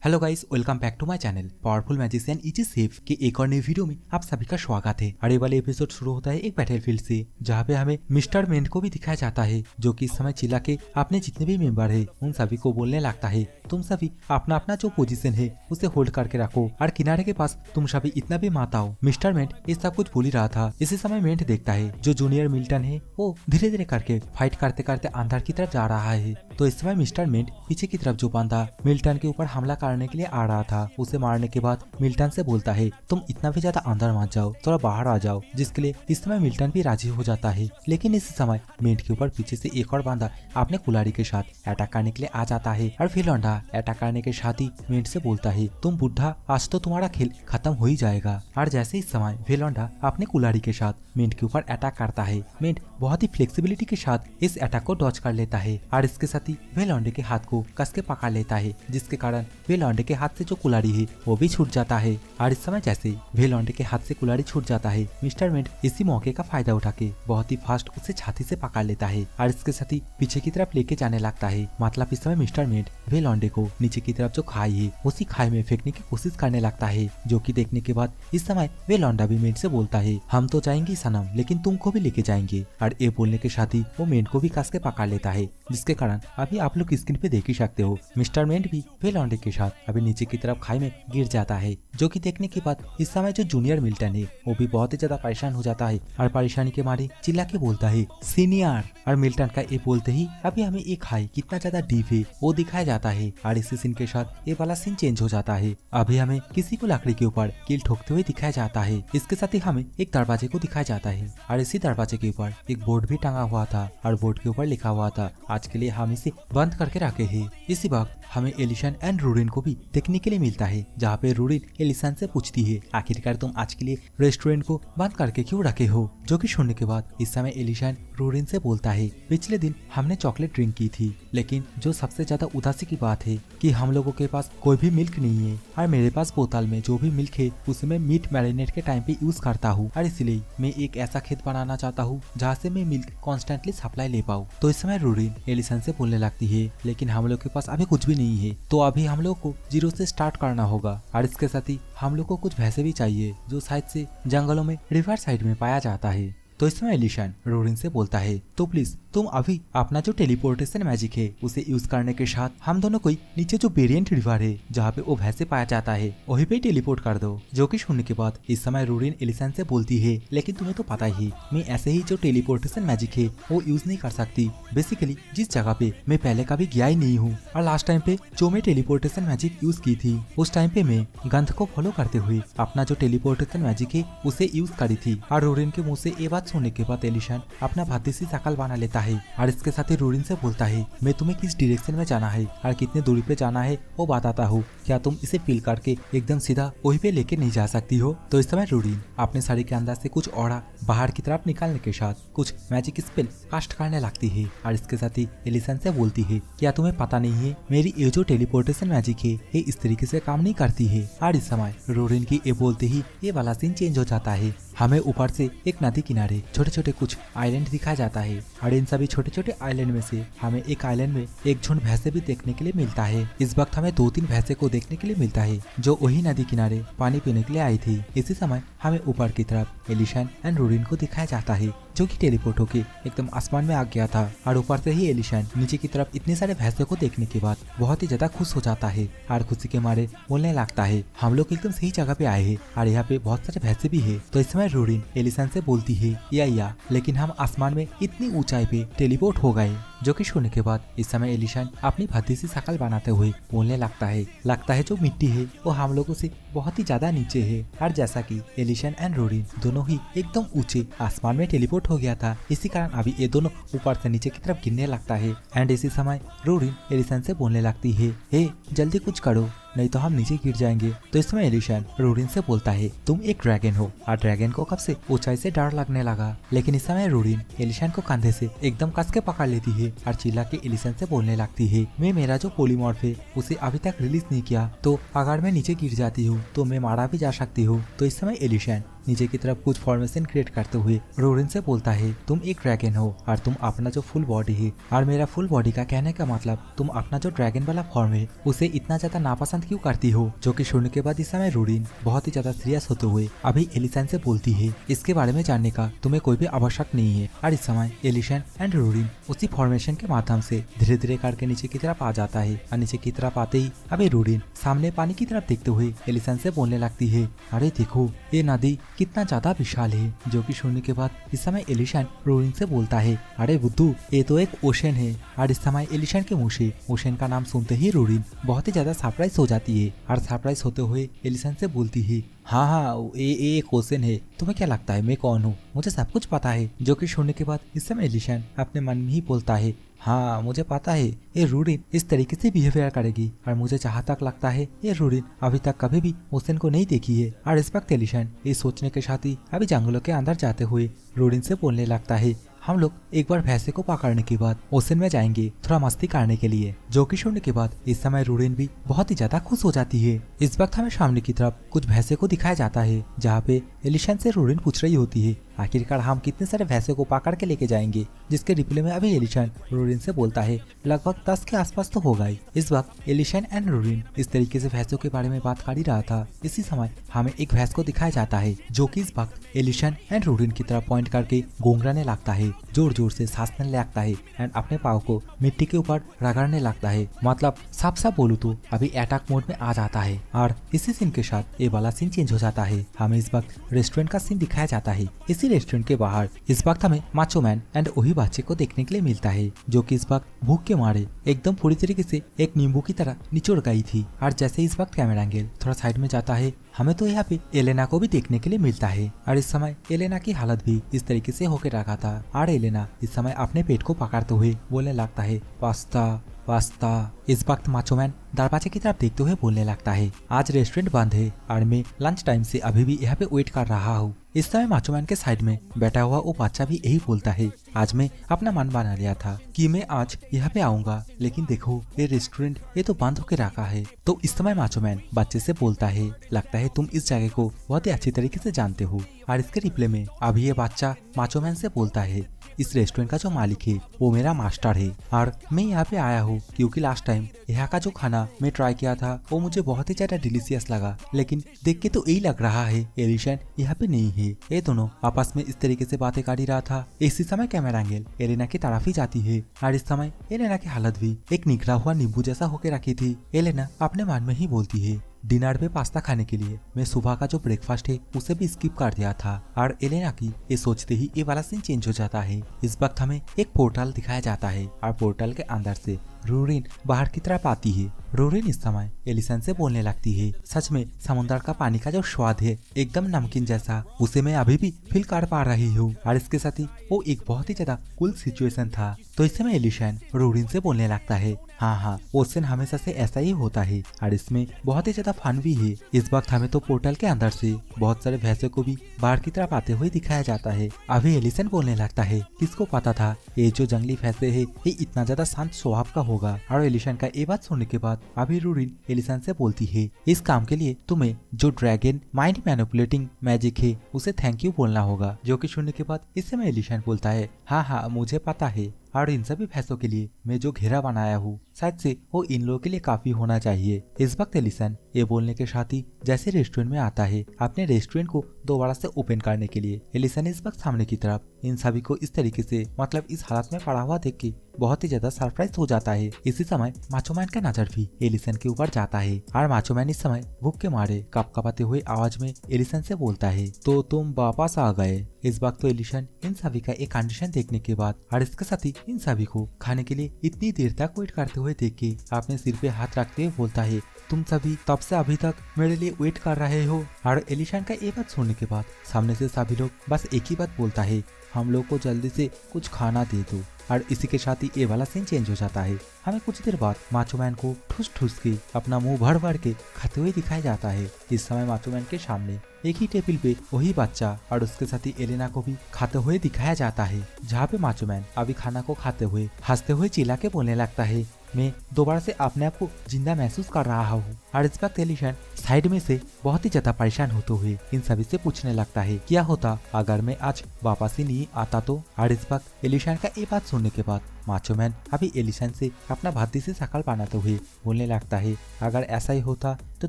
Hello guys, welcome back to my channel powerful magician इजी सेफ के एक और नई वीडियो में आप सभी का स्वागत है। अरे वाले एपिसोड शुरू होता है एक बैटलफील्ड से, जहाँ पे हमें मिस्टर मेंट को भी दिखाया जाता है, जो कि इस समय चिल्ला के अपने जितने भी मेंबर है उन सभी को बोलने लगता है, तुम सभी अपना अपना जो पोजीशन है उसे होल्ड करके रखो और किनारे के पास तुम सभी इतना भी मत आओ। मिस्टर मेंट ये सब कुछ भूल ही रहा था। इसी समय मेंट देखता है जो जूनियर मिल्टन है वो धीरे धीरे करके फाइट करते करते अंदर की तरफ जा रहा है। तो इस समय मिस्टर मेंट पीछे की तरफ जो बंदा मिल्टन के ऊपर हमला करने के लिए आ रहा था उसे मारने के बाद मिल्टन से बोलता है तुम इतना भी ज्यादा अंदर मत जाओ, थोड़ा बाहर आ जाओ, जिसके लिए इस समय मिल्टन भी राजी हो जाता है। लेकिन इस समय मेंट के ऊपर पीछे से एक और बंदा अपने कुल्हाड़ी के साथ अटैक करने के लिए आ जाता है और फिर लौंडा अटैक करने के साथ ही मेंट से बोलता है तुम बुढ़ा, आज तो तुम्हारा खेल खत्म हो ही जाएगा। और जैसे इस समय वेलोंडा अपने कुल्हाड़ी के साथ मेंट के ऊपर अटैक करता है, मेंट बहुत ही फ्लेक्सिबिलिटी के साथ इस अटैक को डॉज कर लेता है और इसके साथ ही वेलोंडे के हाथ को कस के पकड़ लेता है, जिसके कारण वेलोंडे के हाथ से जो कुल्हाड़ी है वो भी छूट जाता है। और इस समय जैसे वेलोंडे के हाथ से कुल्हाड़ी छूट जाता है, मिस्टर मेंट इसी मौके का फायदा उठा के बहुत ही फास्ट उसे छाती से पकड़ लेता है और इसके साथ ही पीछे की तरफ लेके जाने लगता है। मतलब इस समय मिस्टर मेंट वेलोंडे को नीचे की तरफ जो खाई है उसी खाई में फेंकने की कोशिश करने लगता है, जो कि देखने के बाद इस समय वेलोंडा भी मेंट से बोलता है हम तो जाएंगे सनम, लेकिन तुमको भी लेके जाएंगे। और ये बोलने के साथ ही वो मेंट को भी कस के पकड़ लेता है, जिसके कारण अभी आप लोग स्क्रीन पे देख ही सकते हो मिस्टर मेंट भी वेलोंडे के साथ अभी नीचे की तरफ खाई में गिर जाता है, जो कि देखने के बाद इस समय जो जूनियर मिल्टन है वो भी बहुत ही ज्यादा परेशान हो जाता है और परेशानी के मारे चिल्ला के बोलता है सीनियर। और मिल्टन का ये बोलते ही अभी हमें एक खाई कितना ज्यादा डीप है वो दिखाया जाता है और इसी सीन के साथ ये वाला सीन चेंज हो जाता है। अभी हमें किसी को लकड़ी के ऊपर कील ठोकते हुए दिखाया जाता है। इसके साथ ही हमें एक दरवाजे को दिखाया जाता है और इसी दरवाजे के ऊपर एक बोर्ड भी टंगा हुआ था और बोर्ड के ऊपर लिखा हुआ था आज के लिए हम इसे बंद करके रखे हैं। इसी वक्त हमें एलिशन एंड रूडिन को भी देखने के लिए मिलता है, जहाँ पे रूडिन एलिशन से पूछती है आखिरकार तुम आज के लिए रेस्टोरेंट को बंद करके क्यों रखे हो, जो कि सुनने के बाद इस समय एलिशन रूडिन से बोलता है पिछले दिन हमने चॉकलेट ड्रिंक की थी, लेकिन जो सबसे ज्यादा उदासी की बात है कि हम लोगों के पास कोई भी मिल्क नहीं है और मेरे पास बोतल में जो भी मिल्क है उसे मैं मीट मैरिनेट के टाइम पे यूज करता हूँ और इसलिए मैं एक ऐसा खेत बनाना चाहता हूँ जहाँ से मैं मिल्क कॉन्स्टेंटली सप्लाई ले पाऊँ। तो इस समय रूडिन एलिशन से बोलने लगती है लेकिन हम लोग के पास अभी कुछ भी नहीं है, तो अभी हम लोग को जीरो से स्टार्ट करना होगा और इसके साथ ही हम लोग को कुछ भैंसे भी चाहिए जो शायद से जंगलों में रिवर साइड में पाया जाता है। तो इसमें एलिशन रूडिन से बोलता है तो प्लीज तुम अभी अपना जो टेलीपोर्टेशन मैजिक है उसे यूज करने के साथ हम दोनों को नीचे जो वेरिएंट रिवर है जहाँ पे वो भैंसे पाया जाता है वहीं पे टेलीपोर्ट कर दो। जो कि सुनने के बाद इस समय रूडिन एलिशन से बोलती है लेकिन तुम्हें तो पता ही मैं ऐसे ही जो टेलीपोर्टेशन मैजिक है वो यूज नहीं कर सकती। बेसिकली जिस जगह पे मैं पहले कभी गया ही नहीं हूँ और लास्ट टाइम पे जो मैं टेलीपोर्टेशन मैजिक यूज की थी उस टाइम पे मैं गंध को फॉलो करते हुए अपना जो टेलीपोर्टेशन मैजिक है उसे यूज करी थी। और रूडिन के मुँह से ये बात सुनने के बाद एलिशन अपना भद्दी सी शकल बना लेता है और इसके साथ ही रूडिन से बोलता है मैं तुम्हें किस डायरेक्शन में जाना है और कितनी दूरी पे जाना है वो बताता हूँ, क्या तुम इसे फील करके एकदम सीधा वहीं पे लेके नहीं जा सकती हो। तो इस समय रूडिन अपने साड़ी के अंदर से कुछ ऑरा बाहर की तरफ निकालने के साथ कुछ मैजिक स्पेल कास्ट करने लगती है और इसके साथ ही एलिशन से बोलती है क्या तुम्हें पता नहीं है मेरी ये जो टेलीपोर्टेशन मैजिक है ये इस तरीके से काम नहीं करती है। और इस समय रूडिन की ये बोलते ही ये वाला सीन चेंज हो जाता है। हमें ऊपर से एक नदी किनारे छोटे छोटे कुछ आइलैंड दिखाया जाता है और इन सभी छोटे छोटे आइलैंड में से हमें एक आइलैंड में एक झुंड भैंसे भी देखने के लिए मिलता है। इस वक्त हमें 2-3 भैंसे को देखने के लिए मिलता है जो वही नदी किनारे पानी पीने के लिए आई थी। इसी समय हमें ऊपर की तरफ एलिशन एंड रूडिन को दिखाया जाता है जो कि टेलीपोर्ट होके एकदम आसमान में आ गया था और ऊपर से ही एलिशन नीचे की तरफ इतने सारे भैंसे को देखने के बाद बहुत ही ज्यादा खुश हो जाता है और खुशी के मारे बोलने लगता है हम लोग एकदम सही जगह पे आए हैं और यहाँ पे बहुत सारे भैंसे भी है। तो इस समय रूडिन एलिशन से बोलती है या लेकिन हम आसमान में इतनी ऊंचाई पे टेलीपोर्ट हो गए। जो कि सुनने के बाद इस समय एलिशन अपनी भद्दी सी शकल बनाते हुए बोलने लगता है जो मिट्टी है वो हम लोगों से बहुत ही ज्यादा नीचे है और जैसा कि एलिशन एंड रूडिन दोनों ही एकदम ऊंचे आसमान में टेलीपोर्ट हो गया था, इसी कारण अभी ये दोनों ऊपर से नीचे की तरफ गिरने लगता है। एंड इसी समय रूडिन एलिशन से बोलने लगती है हे जल्दी कुछ करो नहीं तो हम नीचे गिर जाएंगे। तो इस समय एलिशन रूडिन से बोलता है तुम एक ड्रैगन हो और ड्रैगन को कब से ऊंचाई से डर लगने लगा। लेकिन इस समय रूडिन एलिशन को कंधे से एकदम कस के पकड़ लेती है और चिल्ला के एलिशन से बोलने लगती है मैं मेरा जो पोलीमॉर्फ है उसे अभी तक रिलीज नहीं किया, तो अगर मैं नीचे गिर जाती हूँ तो मैं मारा भी जा सकती हूँ। तो इस समय एलिशन नीचे की तरफ कुछ फॉर्मेशन क्रिएट करते हुए रोरिन से बोलता है, तुम एक ड्रैगन हो और तुम अपना जो फुल बॉडी है और मेरा फुल बॉडी का कहने का मतलब तुम अपना जो ड्रैगन वाला फॉर्म है उसे इतना ज्यादा नापसंद क्यों करती हो। जो कि सुनने के बाद इस समय रोरिन बहुत ही ज्यादा सीरियस होते हुए अभी एलिसन से बोलती है, इसके बारे में जानने का तुम्हें कोई भी आवश्यक नहीं है। और इस समय एलिसन एंड रोरिन उसी फॉर्मेशन के माध्यम से धीरे धीरे करके नीचे की तरफ आ जाता है और नीचे की तरफ आते ही अभी रोरिन सामने पानी की तरफ देखते हुए एलिसन से बोलने लगती है, अरे देखो ये नदी कितना ज्यादा विशाल है। जो कि सुनने के बाद इस समय एलिसन रोरिन से बोलता है, अरे बुद्धू ये तो एक ओशन है। और इस समय एलिसन के मुंह से ओशन का नाम सुनते ही रोरिन बहुत ही ज्यादा सरप्राइज हो जाती है और सरप्राइज होते हुए एलिसन से बोलती है, हाँ ये एक ओशन है, तुम्हें क्या लगता है मैं कौन हूँ, मुझे सब कुछ पता है। जो कि सुनने के बाद इस समय एलिसन अपने मन में ही बोलता है, हाँ मुझे पता है ये रोरिन इस तरीके से बिहेवियर करेगी और मुझे जहाँ तक लगता है ये रोरिन अभी तक कभी भी ओशन को नहीं देखी है। और इस वक्त एलिसन ये सोचने के साथ ही अभी जंगलों के अंदर जाते हुए रोरिन से बोलने लगता है, हम लोग एक बार भैंसे को पकड़ने के बाद ओशन में जाएंगे थोड़ा मस्ती करने के लिए। जो कि सुनने के बाद इस समय रोरिन भी बहुत ही ज्यादा खुश हो जाती है। इस वक्त हमें सामने की तरफ कुछ भैंसे को दिखाया जाता है जहाँ पे एलिसन से रोरिन पूछ रही होती है, आखिरकार हम कितने सारे भैंसे को पकड़ के लेके जाएंगे। जिसके रिप्लाई में अभी एलिसन रोरिन से बोलता है, लगभग 10 के आसपास तो होगा ही। इस वक्त एलिसन एंड रोरिन इस तरीके से भैंसों के बारे में बात कर ही रहा था। इसी समय हमें एक भैंस को दिखाया जाता है जो कि इस वक्त एलिसन एंड रोरिन की तरफ पॉइंट करके गोंगराने लगता है, जोर जोर से सांस लेने लगता है एंड अपने पाँव को मिट्टी के ऊपर रगड़ने लगता है। मतलब साफ साफ बोलूं तो अभी अटैक मोड में आ जाता है। और इसी सीन के साथ ये वाला सीन चेंज हो जाता है। हमें इस वक्त रेस्टोरेंट का सीन दिखाया जाता है। इसी रेस्टोरेंट के बाहर इस वक्त हमें माचो मैन एंड वही बच्चे को देखने के लिए मिलता है जो कि इस वक्त भूख के मारे एकदम पूरी तरीके से एक नींबू की तरह निचोड़ गई थी। और जैसे इस वक्त कैमरा एंगल थोड़ा साइड में जाता है हमें तो यहाँ पे एलेना को भी देखने के लिए मिलता है। और इस समय एलेना की हालत भी इस तरीके से होकर रखा था और एलेना इस समय अपने पेट को पकड़ते हुए बोलने लगता है, पास्ता पास्ता। इस वक्त माचो मैन दरवाजे की तरफ देखते हुए बोलने लगता है, आज रेस्टोरेंट बंद है और मैं लंच टाइम से अभी भी यहाँ पे वेट कर रहा हूँ। इस समय माचो मैन के साइड में बैठा हुआ वो बच्चा भी यही बोलता है, आज मैं अपना मन बना लिया था कि मैं आज यहाँ पे आऊंगा, लेकिन देखो ये रेस्टोरेंट ये तो बंद होकर रखा है। तो इस समय माचो मैन बच्चे से बोलता है, लगता है तुम इस जगह को बहुत ही अच्छी तरीके से जानते हो। और इसके रिप्लाई में अभी ये बच्चा माचो मैन से बोलता है, इस रेस्टोरेंट का जो मालिक है वो मेरा मास्टर है और मैं यहाँ पे आया हूँ क्योंकि लास्ट टाइम यहाँ का जो खाना मैं ट्राई किया था वो मुझे बहुत ही ज्यादा डिलीशियस लगा, लेकिन देख के तो यही लग रहा है एलिसन यहाँ पे नहीं है। ये दोनों आपस में इस तरीके से बातें कर ही रहा था। इसी समय कैमरा एंगल एलेना की तरफ ही जाती है और इस समय एलेना की हालत भी एक निगरा हुआ नींबू जैसा होकर रखी थी। एलेना अपने मन में ही बोलती है, डिनर पे पास्ता खाने के लिए मैं सुबह का जो ब्रेकफास्ट है उसे भी स्किप कर दिया था। और एलेना की ये सोचते ही ये वाला सीन चेंज हो जाता है। इस वक्त हमें एक पोर्टल दिखाया जाता है और पोर्टल के अंदर से रोरिन बाहर की तरफ आती है। रोरिन इस समय एलिसन से बोलने लगती है, सच में समुद्र का पानी का जो स्वाद है एकदम नमकीन जैसा, उसे मैं अभी भी फील कर पा रही हूँ। और इसके साथ ही वो एक बहुत ही ज्यादा कूल सिचुएशन था। तो इस समय एलिसन रोरिन से बोलने लगता है, हाँ ओशन हमेशा से ऐसा ही होता है और इसमें बहुत ही ज्यादा फन भी है। इस वक्त हमें तो पोर्टल के अंदर से बहुत सारे भैंसों को भी बाहर की तरफ आते हुए दिखाया जाता है। अभी एलिसन बोलने लगता है, किसको पता था ये जो जंगली भैंसे है ये इतना ज्यादा शांत स्वभाव का होगा। और एलिसन का ये बात सुनने के बाद अभी रोरिन एलिसन से बोलती है, इस काम के लिए तुम्हें जो ड्रैगन माइंड मैनिपुलेटिंग मैजिक है उसे थैंक यू बोलना होगा। जो कि सुनने के बाद इस समय एलिसन बोलता है, हाँ मुझे पता है और इन सभी भैंसों के लिए मैं जो घेरा बनाया हूँ शायद से वो इन लोगों के लिए काफी होना चाहिए। इस वक्त एलिसन ये बोलने के साथ ही जैसे रेस्टोरेंट में आता है अपने रेस्टोरेंट को दोबारा से ओपन करने के लिए, एलिसन इस वक्त सामने की तरफ इन सभी को इस तरीके से मतलब इस हालत में पड़ा हुआ देख के बहुत ही ज्यादा सरप्राइज हो जाता है। इसी समय माचो मैन का नजर भी एलिसन के ऊपर जाता है और माचो मैन इस समय भूख के मारे कपकपाते हुए आवाज में एलिसन से बोलता है, तो तुम वापस आ गए। इस वक्त तो एलिसन इन सभी का एक कंडीशन देखने के बाद और इसके साथ ही इन सभी को खाने के लिए इतनी देर तक वेट करते हुए देख के अपने सिर पे हाथ रखते हुए बोलता है, तुम सभी तब से अभी तक मेरे लिए वेट कर रहे हो। और एलिसन का ये बात सुनने के बाद सामने से सभी लोग बस एक ही बात बोलता है, हम लोग को जल्दी से कुछ खाना दे दो। और इसी के साथ ही ये वाला सीन चेंज हो जाता है। हमें कुछ देर बाद माचो मैन को ठूस ठूस के अपना मुंह भर भर के खाते हुए दिखाया जाता है। इस समय माचो मैन के सामने एक ही टेबल पे वही बच्चा और उसके साथ ही एलेना को भी खाते हुए दिखाया जाता है, जहाँ पे माचो मैन अभी खाना को खाते हुए हंसते हुए चिल्ला के बोलने लगता है, मैं दोबारा से अपने आप को जिंदा महसूस कर रहा हूँ। और इस वक्त एलिसन साइड में से बहुत ही ज्यादा परेशान होते हुए इन सभी से पूछने लगता है क्या होता अगर मैं आज वापस ही नहीं आता तो। और इस वक्त एलिशन का ये बात सुनने के बाद माचो मैन अभी एलिशन से अपना भाती से शकल बनाते हुए बोलने लगता है अगर ऐसा ही होता तो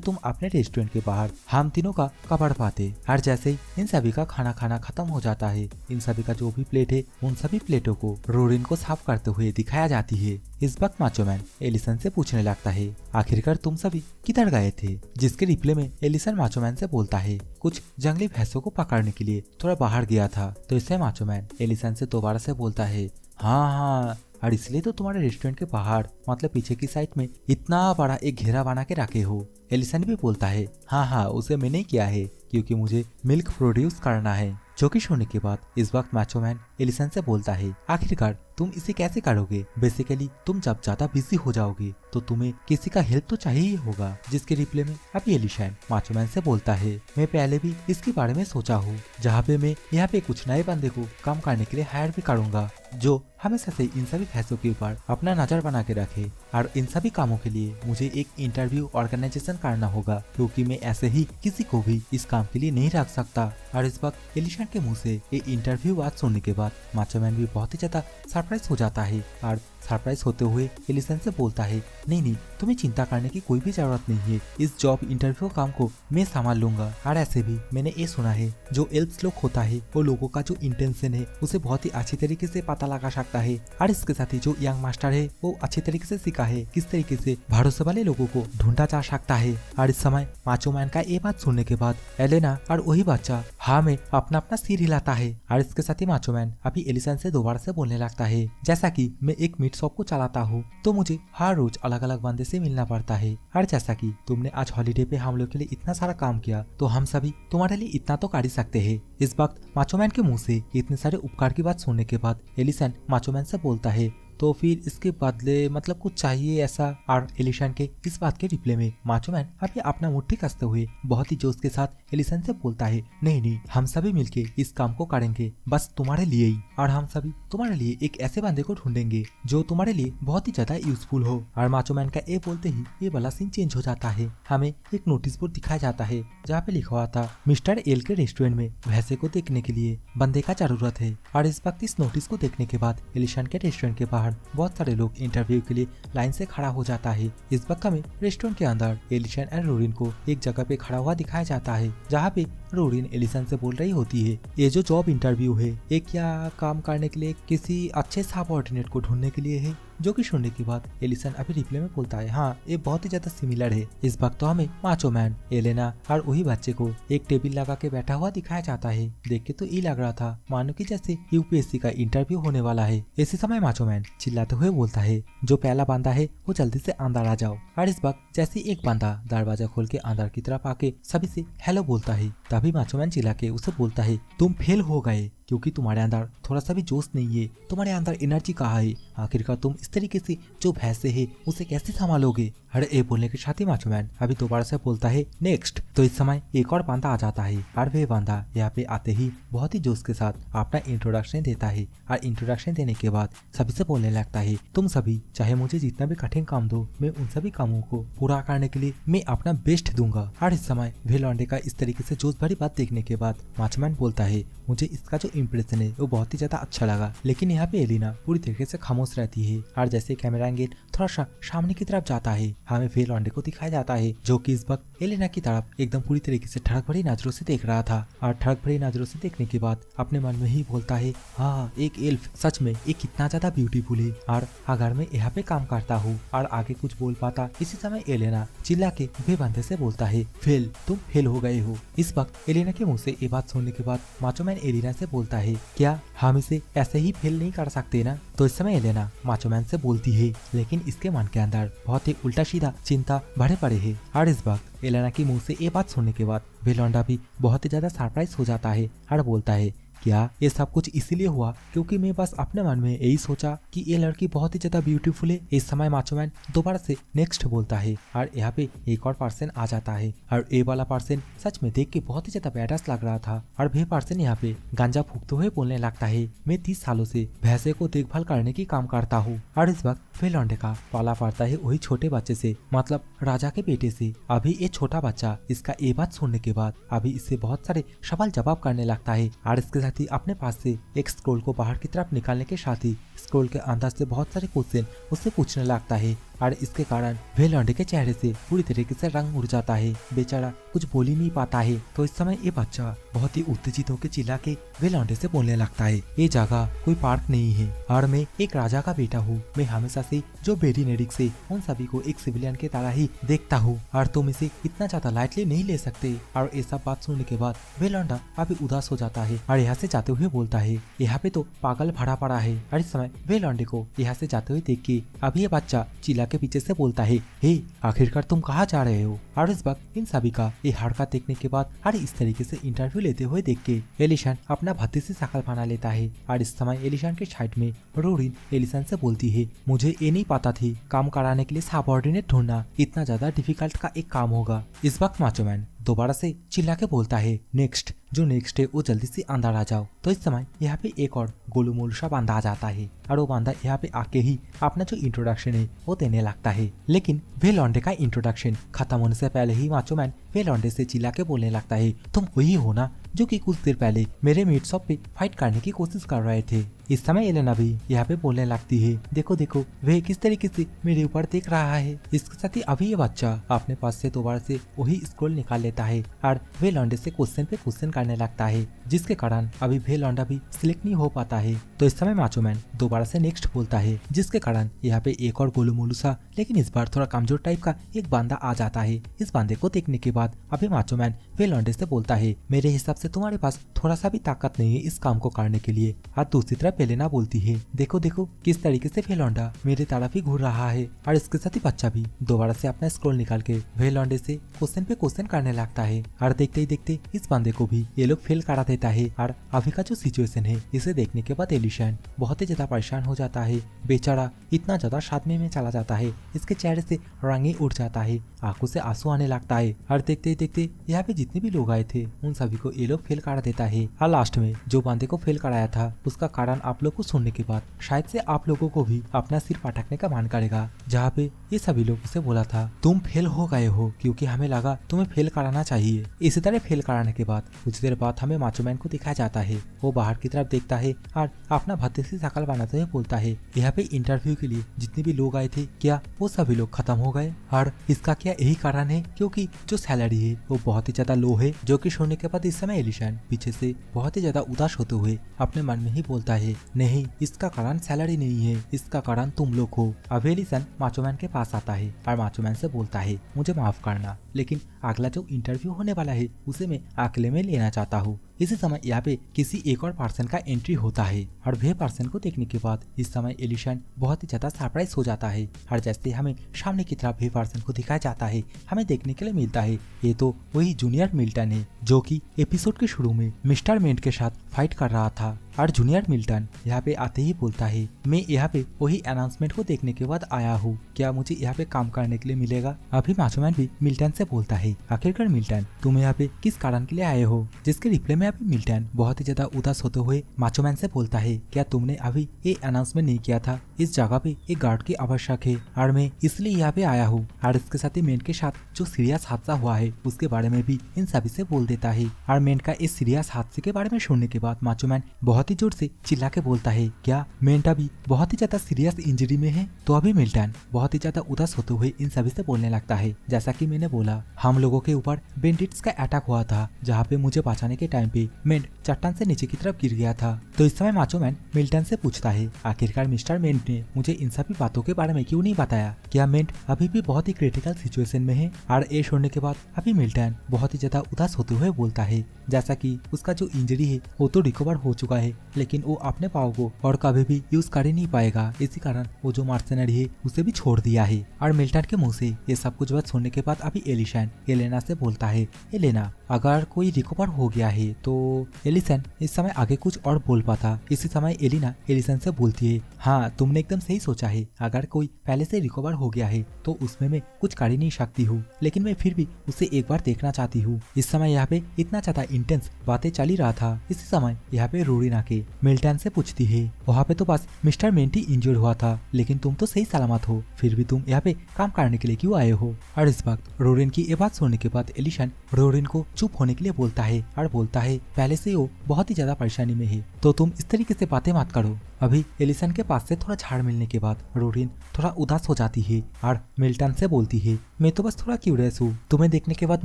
तुम अपने रेस्टोरेंट के बाहर हम तीनों का कबाड़ पाते। और जैसे ही इन सभी का खाना खाना खत्म हो जाता है, इन सभी का जो भी प्लेट है उन सभी प्लेटों को रोरिन को साफ करते हुए दिखाया जाती है। इस वक्त माचो मैन एलिसन से पूछने लगता है आखिरकार तुम सभी किधर गए थे, जिसके रिप्ले में एलिसन माचो मैन से बोलता है कुछ जंगली भैंसों को पकड़ने के लिए थोड़ा बाहर गया था। तो इससे माचो मैन एलिसन से दोबारा से बोलता है हाँ, और इसलिए तो तुम्हारे रेस्टोरेंट के बाहर मतलब पीछे की साइड में इतना बड़ा एक घेरा बना के रखे हो। एलिसन भी बोलता है हाँ, उसे मैंने किया है क्योंकि मुझे मिल्क प्रोड्यूस करना है। जो कि सुनने के बाद इस वक्त माचो मैन एलिसन से बोलता है आखिरकार तुम इसे कैसे करोगे। बेसिकली तुम जब ज्यादा बिजी हो जाओगे तो तुम्हें किसी का हेल्प तो चाहिए ही होगा। जिसके रिप्ले में अभी एलिशन माचो मैन से बोलता है मैं पहले भी इसके बारे में सोचा हूँ, जहाँ पे मैं यहाँ पे कुछ नए बंदे को काम करने के लिए हायर भी करूंगा जो हमेशा से इन सभी फैसलों के ऊपर अपना नजर बना के रखे। और इन सभी कामों के लिए मुझे एक इंटरव्यू ऑर्गेनाइजेशन करना होगा क्योंकि मैं ऐसे ही किसी को भी इस काम के लिए नहीं रख सकता। और इस वक्त एलिशन के मुंह से ये इंटरव्यू बात सुनने के बाद माचो मैन भी बहुत ही ज्यादा सरप्राइज हो जाता है और सरप्राइज होते हुए एलिसन से बोलता है नहीं, तुम्हें चिंता करने की कोई भी जरूरत नहीं है, इस जॉब इंटरव्यू काम को मैं संभाल लूंगा। और ऐसे भी मैंने ये सुना है जो एल्फ्स लोग होता है वो लोगों का जो इंटेंशन है उसे बहुत ही अच्छी तरीके से पता लगा सकता है। और इसके साथ ही जो यंग मास्टर है वो अच्छी तरीके से सीखा है किस तरीके से भरोसे वाले लोगों को ढूंढा जा सकता है। और इस समय माचो मैन का ये बात सुनने के बाद एलेना और वही बच्चा हाँ में अपना अपना सिर हिलाता है। और इसके साथ ही माचो मैन अभी एलिसन से दोबारा से बोलने लगता है जैसा कि मैं एक मीट शॉप को चलाता हूँ तो मुझे हर रोज अलग अलग बंदे से मिलना पड़ता है। और जैसा कि तुमने आज हॉलीडे पे हम लोग के लिए इतना सारा काम किया तो हम सभी तुम्हारे लिए इतना तो कर ही सकते हैं। इस वक्त माचो मैन के मुंह से इतने सारे उपकार की बात सुनने के बाद एलिसन माचो मैन से बोलता है तो फिर इसके बदले मतलब कुछ चाहिए ऐसा। और एलिशन के इस बात के रिप्ले में माचो मैन अभी अपना मुट्ठी कसते हुए बहुत ही जोश के साथ एलिशन से बोलता है नहीं, हम सभी मिलके इस काम को करेंगे बस तुम्हारे लिए ही। और हम सभी तुम्हारे लिए एक ऐसे बंदे को ढूंढेंगे जो तुम्हारे लिए बहुत ही ज्यादा यूजफुल हो। और माचो मैन का ये बोलते ही ये वाला सीन चेंज हो जाता है। हमें एक नोटिस बोर्ड दिखाया जाता है जहाँ पे लिखा हुआ था मिस्टर एल के रेस्टोरेंट में भैंसे को देखने के लिए बंदे का जरूरत है। और इस वक्त इस नोटिस को देखने के बाद एलिशन के रेस्टोरेंट के बाहर बहुत सारे लोग इंटरव्यू के लिए लाइन से खड़ा हो जाता है। इस वक्त हमें रेस्टोरेंट के अंदर एलिशन एंड रोरिन को एक जगह पे खड़ा हुआ दिखाया जाता है जहाँ पे रोरिन एलिसन से बोल रही होती है ये जो जॉब इंटरव्यू है ये क्या काम करने के लिए किसी अच्छे सबऑर्डिनेट को ढूंढने के लिए है। जो कि सुनने के बाद एलिसन अभी रिप्ले में बोलता है हाँ, ये बहुत ही ज्यादा सिमिलर है। इस वक्त तो हमें माचो मैन एलेना और वही बच्चे को एक टेबल लगा के बैठा हुआ दिखाया जाता है। देख के तो ये लग रहा था मानो कि जैसे यूपीएससी का इंटरव्यू होने वाला है। इसी समय माचो मैन चिल्लाते हुए बोलता है जो पहला बंदा है वो जल्दी से अंदर आ जाओ। और इस वक्त जैसे एक बंदा दरवाजा खोल के अंदर की तरफ आके सभी से हेलो बोलता है तभी माचो मैन चिल्ला के उसे बोलता है तुम फेल हो गए क्योंकि तुम्हारे अंदर थोड़ा सा भी जोश नहीं है, तुम्हारे अंदर एनर्जी कहाँ है, आखिरकार तुम इस तरीके से जो भैंसे है उसे कैसे संभालोगे। अरे ये बोलने के साथ ही माचो मैन अभी दोबारा से बोलता है नेक्स्ट। तो इस समय एक और बंदा आ जाता है और वह बंदा यहाँ पे आते ही बहुत ही जोश के साथ अपना इंट्रोडक्शन देता है। और इंट्रोडक्शन देने के बाद सभी से बोलने लगता है तुम सभी चाहे मुझे जितना भी कठिन काम दो मैं उन सभी कामों को पूरा करने के लिए मैं अपना बेस्ट दूंगा। और इस समय वे लौंडे का इस तरीके से जोश भरी बात देखने के बाद माचो मैन बोलता है मुझे इसका जो इम्प्रेशन है वो बहुत ही ज्यादा अच्छा लगा। लेकिन यहाँ पे एलिना पूरी तरीके से खामोश रहती है। और जैसे कैमरा एंगल थोड़ा सा सामने की तरफ जाता है हमें फेल लॉन्डे को दिखाया जाता है जो कि इस वक्त एलिना की तरफ एकदम पूरी तरीके से ठड़क भरी नजरों से देख रहा था। और ठड़क भरी नजरों से देखने के बाद अपने मन में ही बोलता है हाँ, एक एल्फ सच में ये कितना ज्यादा ब्यूटीफुल है। और अगर मैं यहाँ पे काम करता हूँ और आगे कुछ बोल पाता। इसी समय एलिना चिल्ला के वे बंदे से बोलता है फेल, तुम फेल हो गए हो। इस वक्त एलिना के मुंह से ये बात सुनने के बाद माचो मैन एलिना से बोलता है क्या हम इसे ऐसे ही फेल नहीं कर सकते ना। तो इस समय एलिना माचो मैन से बोलती है लेकिन इसके मन के अंदर बहुत ही उल्टा सीधा चिंता भरे पड़े है। और इस वक्त एलिना के मुंह से ये बात सुनने के बाद वे लौंडा भी बहुत ही ज्यादा सरप्राइज हो जाता है और बोलता है क्या ये सब कुछ इसीलिए हुआ क्योंकि मैं बस अपने मन में यही सोचा कि ये लड़की बहुत ही ज्यादा ब्यूटीफुल है। इस समय माचो मैन दोबारा से नेक्स्ट बोलता है और यहाँ पे एक और पर्सन आ जाता है और ये वाला पर्सन सच में देख के बहुत ही ज्यादा बैडास लग रहा था और वे पर्सन यहाँ पे गांजा फूकते हुए बोलने लगता है, मैं 30 सालों से भैंसे को देखभाल करने की काम करता हूँ। और इस वक्त वे लौंडे का पाला पड़ता है वही छोटे बच्चे से, मतलब राजा के बेटे से। अभी ये छोटा बच्चा इसका ये बात सुनने के बाद अभी इससे बहुत सारे सवाल जवाब करने लगता है और इसके साथ ही अपने पास से एक स्क्रोल को बाहर की तरफ निकालने के साथ ही स्क्रोल के अंदर से बहुत सारे क्वेश्चन उससे पूछने लगता है और इसके कारण वे लौंडे के चेहरे से पूरी तरीके से रंग उड़ जाता है। बेचारा कुछ बोल ही नहीं पाता है। तो इस समय ये बच्चा बहुत ही उत्तेजित होकर चिल्ला के वे लौंडे से बोलने लगता है, ये जगह कोई पार्क नहीं है और मैं एक राजा का बेटा हूँ। मैं हमेशा से जो बेरी नेरिक से उन सभी को एक सिविलियन के तरह ही देखता हूँ और तुम इसे इतना ज्यादा लाइटली नहीं ले सकते। और ये सब बात सुनने के बाद वे लौंडा अभी उदास हो जाता है और यहाँ से जाते हुए बोलता है, यहाँ पे तो पागल भरा पड़ा है। और इस समय वे लौंडे को यहाँ से जाते हुए देख के अभी ये बच्चा चिल्ला के पीछे से बोलता है, हे आखिरकार तुम कहाँ जा रहे हो। और इस वक्त इन सभी का ये हरकत देखने के बाद और इस तरीके से इंटरव्यू लेते हुए देख के एलिशन अपना भत्ती से शकल बना लेता है। और इस समय एलिशन के साइड में रोरिन एलिशन से बोलती है, मुझे ये नहीं पता थी काम कराने के लिए सबऑर्डिनेट ढूंढना इतना ज्यादा डिफिकल्ट का एक काम होगा। इस वक्त माचो मैन दोबारा से चिल्ला के बोलता है, नेक्स्ट जो नेक्स्ट है वो जल्दी से अंदर आ जाओ। तो इस समय यहाँ पे एक और गोलू मोलू सा बंदा आ जाता है और वो बंदा यहाँ पे आके ही अपना जो इंट्रोडक्शन है वो देने लगता है। लेकिन वे लौंडे का इंट्रोडक्शन खत्म होने से पहले ही माचो मैन वे लौंडे से चिल्ला के बोलने लगता है, तुम वही हो ना जो कि कुछ देर पहले मेरे मीट शॉप पे फाइट करने की कोशिश कर रहे थे। इस समय एलेना भी यहाँ पे बोलने लगती है, देखो देखो वह किस तरीके से मेरे ऊपर देख रहा है। इसके साथ ही अभी ये बच्चा अपने पास से दोबारा से वही स्क्रोल निकाल लेता है और वे लौंडे से क्वेश्चन पे क्वेश्चन करने लगता है, जिसके कारण अभी वे लौंडा भी सिलेक्ट नहीं हो पाता है। तो इस समय माचो मैन दोबारा से नेक्स्ट बोलता है, जिसके कारण यहाँ पे एक और गोलू मोलू सा लेकिन इस बार थोड़ा कमजोर टाइप का एक बंदा आ जाता है। इस बंदे को देखने के बाद अभी माचो मैन वे लौंडे से बोलता है, मेरे हिसाब से तुम्हारे पास थोड़ा सा भी ताकत नहीं है इस काम को करने के लिए। और दूसरी तरफ एलेना बोलती है, देखो देखो किस तरीके से वे लौंडा मेरे तरफ ही घूर रहा है। और इसके साथ ही बच्चा भी दोबारा से अपना स्क्रोल निकाल के वे लौंडे से क्वेश्चन पे क्वेश्चन करने लगता है। और देखते ही देखते इस बंदे को भी ये लोग फेल करा देता है। और अभी का जो सिचुएशन है इसे देखने के बाद एलिशन बहुत ही ज्यादा परेशान हो जाता है। बेचारा इतना ज्यादा सदमे में चला जाता है, इसके चेहरे से रंग ही उठ जाता है, आंखों से आंसू आने लगता है। और देखते ही देखते यहाँ पे जितने भी लोग आए थे उन सभी को ये लोग फेल करा देता है। और लास्ट में जो बंदे को फेल कराया था उसका कारण आप लोग को सुनने के बाद शायद से आप लोगों को भी अपना सिर पटकने का मन करेगा, जहाँ पे ये सभी लोग उसे बोला था, तुम फेल हो गए हो क्योंकि हमें लगा तुम्हें फेल कराना चाहिए। इसी तरह फेल कराने के बाद कुछ देर बाद हमें माचो मैन को दिखाया जाता है। वो बाहर की तरफ देखता है और अपना भत्ते से शकल बनाते हुए बोलता है, यहाँ पे इंटरव्यू के लिए जितने भी लोग आए थे क्या वो सभी लोग खत्म हो गए। और इसका क्या यही कारण है क्योंकि जो सैलरी है वो बहुत ही ज्यादा लो है। जो कि सुनने के बाद इस समय एलिशन पीछे से बहुत ही ज्यादा उदास होते हुए अपने मन में ही बोलता है, नहीं इसका कारण सैलरी नहीं है, इसका कारण तुम लोग हो। अब एलिशन माचो मैन के पास आता है और माचो मैन से बोलता है, मुझे माफ करना लेकिन अगला जो इंटरव्यू होने वाला है उसे मैं अकेले में लेना चाहता हूँ। इसी समय यहाँ पे किसी एक और पर्सन का एंट्री होता है और वह पर्सन को देखने के बाद इस समय एलिशन बहुत ही ज्यादा सरप्राइज हो जाता है। और जैसे हमें सामने की तरफ वह पर्सन को दिखाया जाता है हमें देखने के लिए मिलता है ये तो वही जूनियर मिल्टन है जो कि एपिसोड के शुरू में मिस्टर मेंट के साथ फाइट कर रहा था। और जूनियर मिल्टन यहाँ पे आते ही बोलता है, मैं यहाँ पे वही अनाउंसमेंट को देखने के बाद आया हूँ, क्या मुझे यहाँ पे काम करने के लिए मिलेगा। अभी माचो मैन भी मिल्टन से बोलता है, आखिरकार मिल्टन तुम यहाँ पे किस कारण के लिए आए हो। जिसके रिप्लाई में अभी मिल्टन बहुत ही ज्यादा उदास होते हुए माचो मैन से बोलता है, क्या तुमने अभी ये अनाउंसमेंट नहीं किया था, इस जगह पे एक गार्ड की आवश्यक है और मैं इसलिए यहाँ पे आया हूँ। और इसके साथ ही मेंट के साथ जो सीरियस हादसा हुआ है उसके बारे में भी इन सभी से बोल देता है। और मेंट का इस सीरियस हादसे के बारे में सुनने के बाद माचो मैन बहुत ही जोर से चिल्ला के बोलता है, क्या मेंट अभी बहुत ही ज्यादा सीरियस इंजरी में है। तो अभी मिल्टन बहुत ही ज्यादा उदास होते हुए इन सभी से बोलने लगता है, जैसा कि मैंने बोला हम लोगों के ऊपर बेंडिट्स का अटैक हुआ था, जहाँ पे मुझे बचाने के टाइम पे मेंट चट्टान से नीचे की तरफ गिर गया था तो इस समय माचो मैन मिल्टन से पूछता है, आखिरकार मिस्टर मेंट ने मुझे इन सभी बातों के बारे में क्यों नहीं बताया? क्या मेंट अभी भी बहुत ही क्रिटिकल सिचुएशन में है? और ये सुनने के बाद अभी मिल्टन बहुत ही ज्यादा उदास होते हुए बोलता है, जैसा कि उसका जो इंजरी है वो तो रिकवर हो चुका है, लेकिन वो अपने पाव को और कभी भी यूज कर ही नहीं पाएगा। इसी कारण वो जो मर्सनरी है उसे भी छोड़ दिया है। और मिल्टन के मुंह से ये सब कुछ बात सुनने के बाद अभी एलिसन एलेना से बोलता है, एलेना अगर कोई रिकवर हो गया है तो एलिसन इस समय आगे कुछ और बोल पाता। इसी समय एलिना एलिसन से बोलती है, हाँ तुमने एकदम सही सोचा है, अगर कोई पहले से रिकवर हो गया है तो उसमें मैं कुछ कर ही नहीं सकती हूँ, लेकिन मैं फिर भी उसे एक बार देखना चाहती हूँ। इस समय यहाँ पे इतना ज्यादा इंटेंस बातें चल ही रहा था। इसी समय यहाँ पे रोरिन आके मिल्टन से पूछती है, वहाँ पे तो बस मिस्टर मेंटी इंजर्ड हुआ था, लेकिन तुम तो सही सलामत हो, फिर भी तुम यहाँ पे काम करने के लिए क्यों आए हो? और इस वक्त रोरिन की ये बात सुनने के बाद एलिसन रोरिन को चुप होने के लिए बोलता है और बोलता है, पहले से वो बहुत ही ज्यादा परेशानी में है, तो तुम इस तरीके से बातें मत करो। अभी एलिसन के पास से थोड़ा झाड़ मिलने के बाद रोरिन थोड़ा उदास हो जाती है और मिल्टन से बोलती है, मैं तो बस थोड़ा क्यूरियस हूँ, तुम्हें देखने के बाद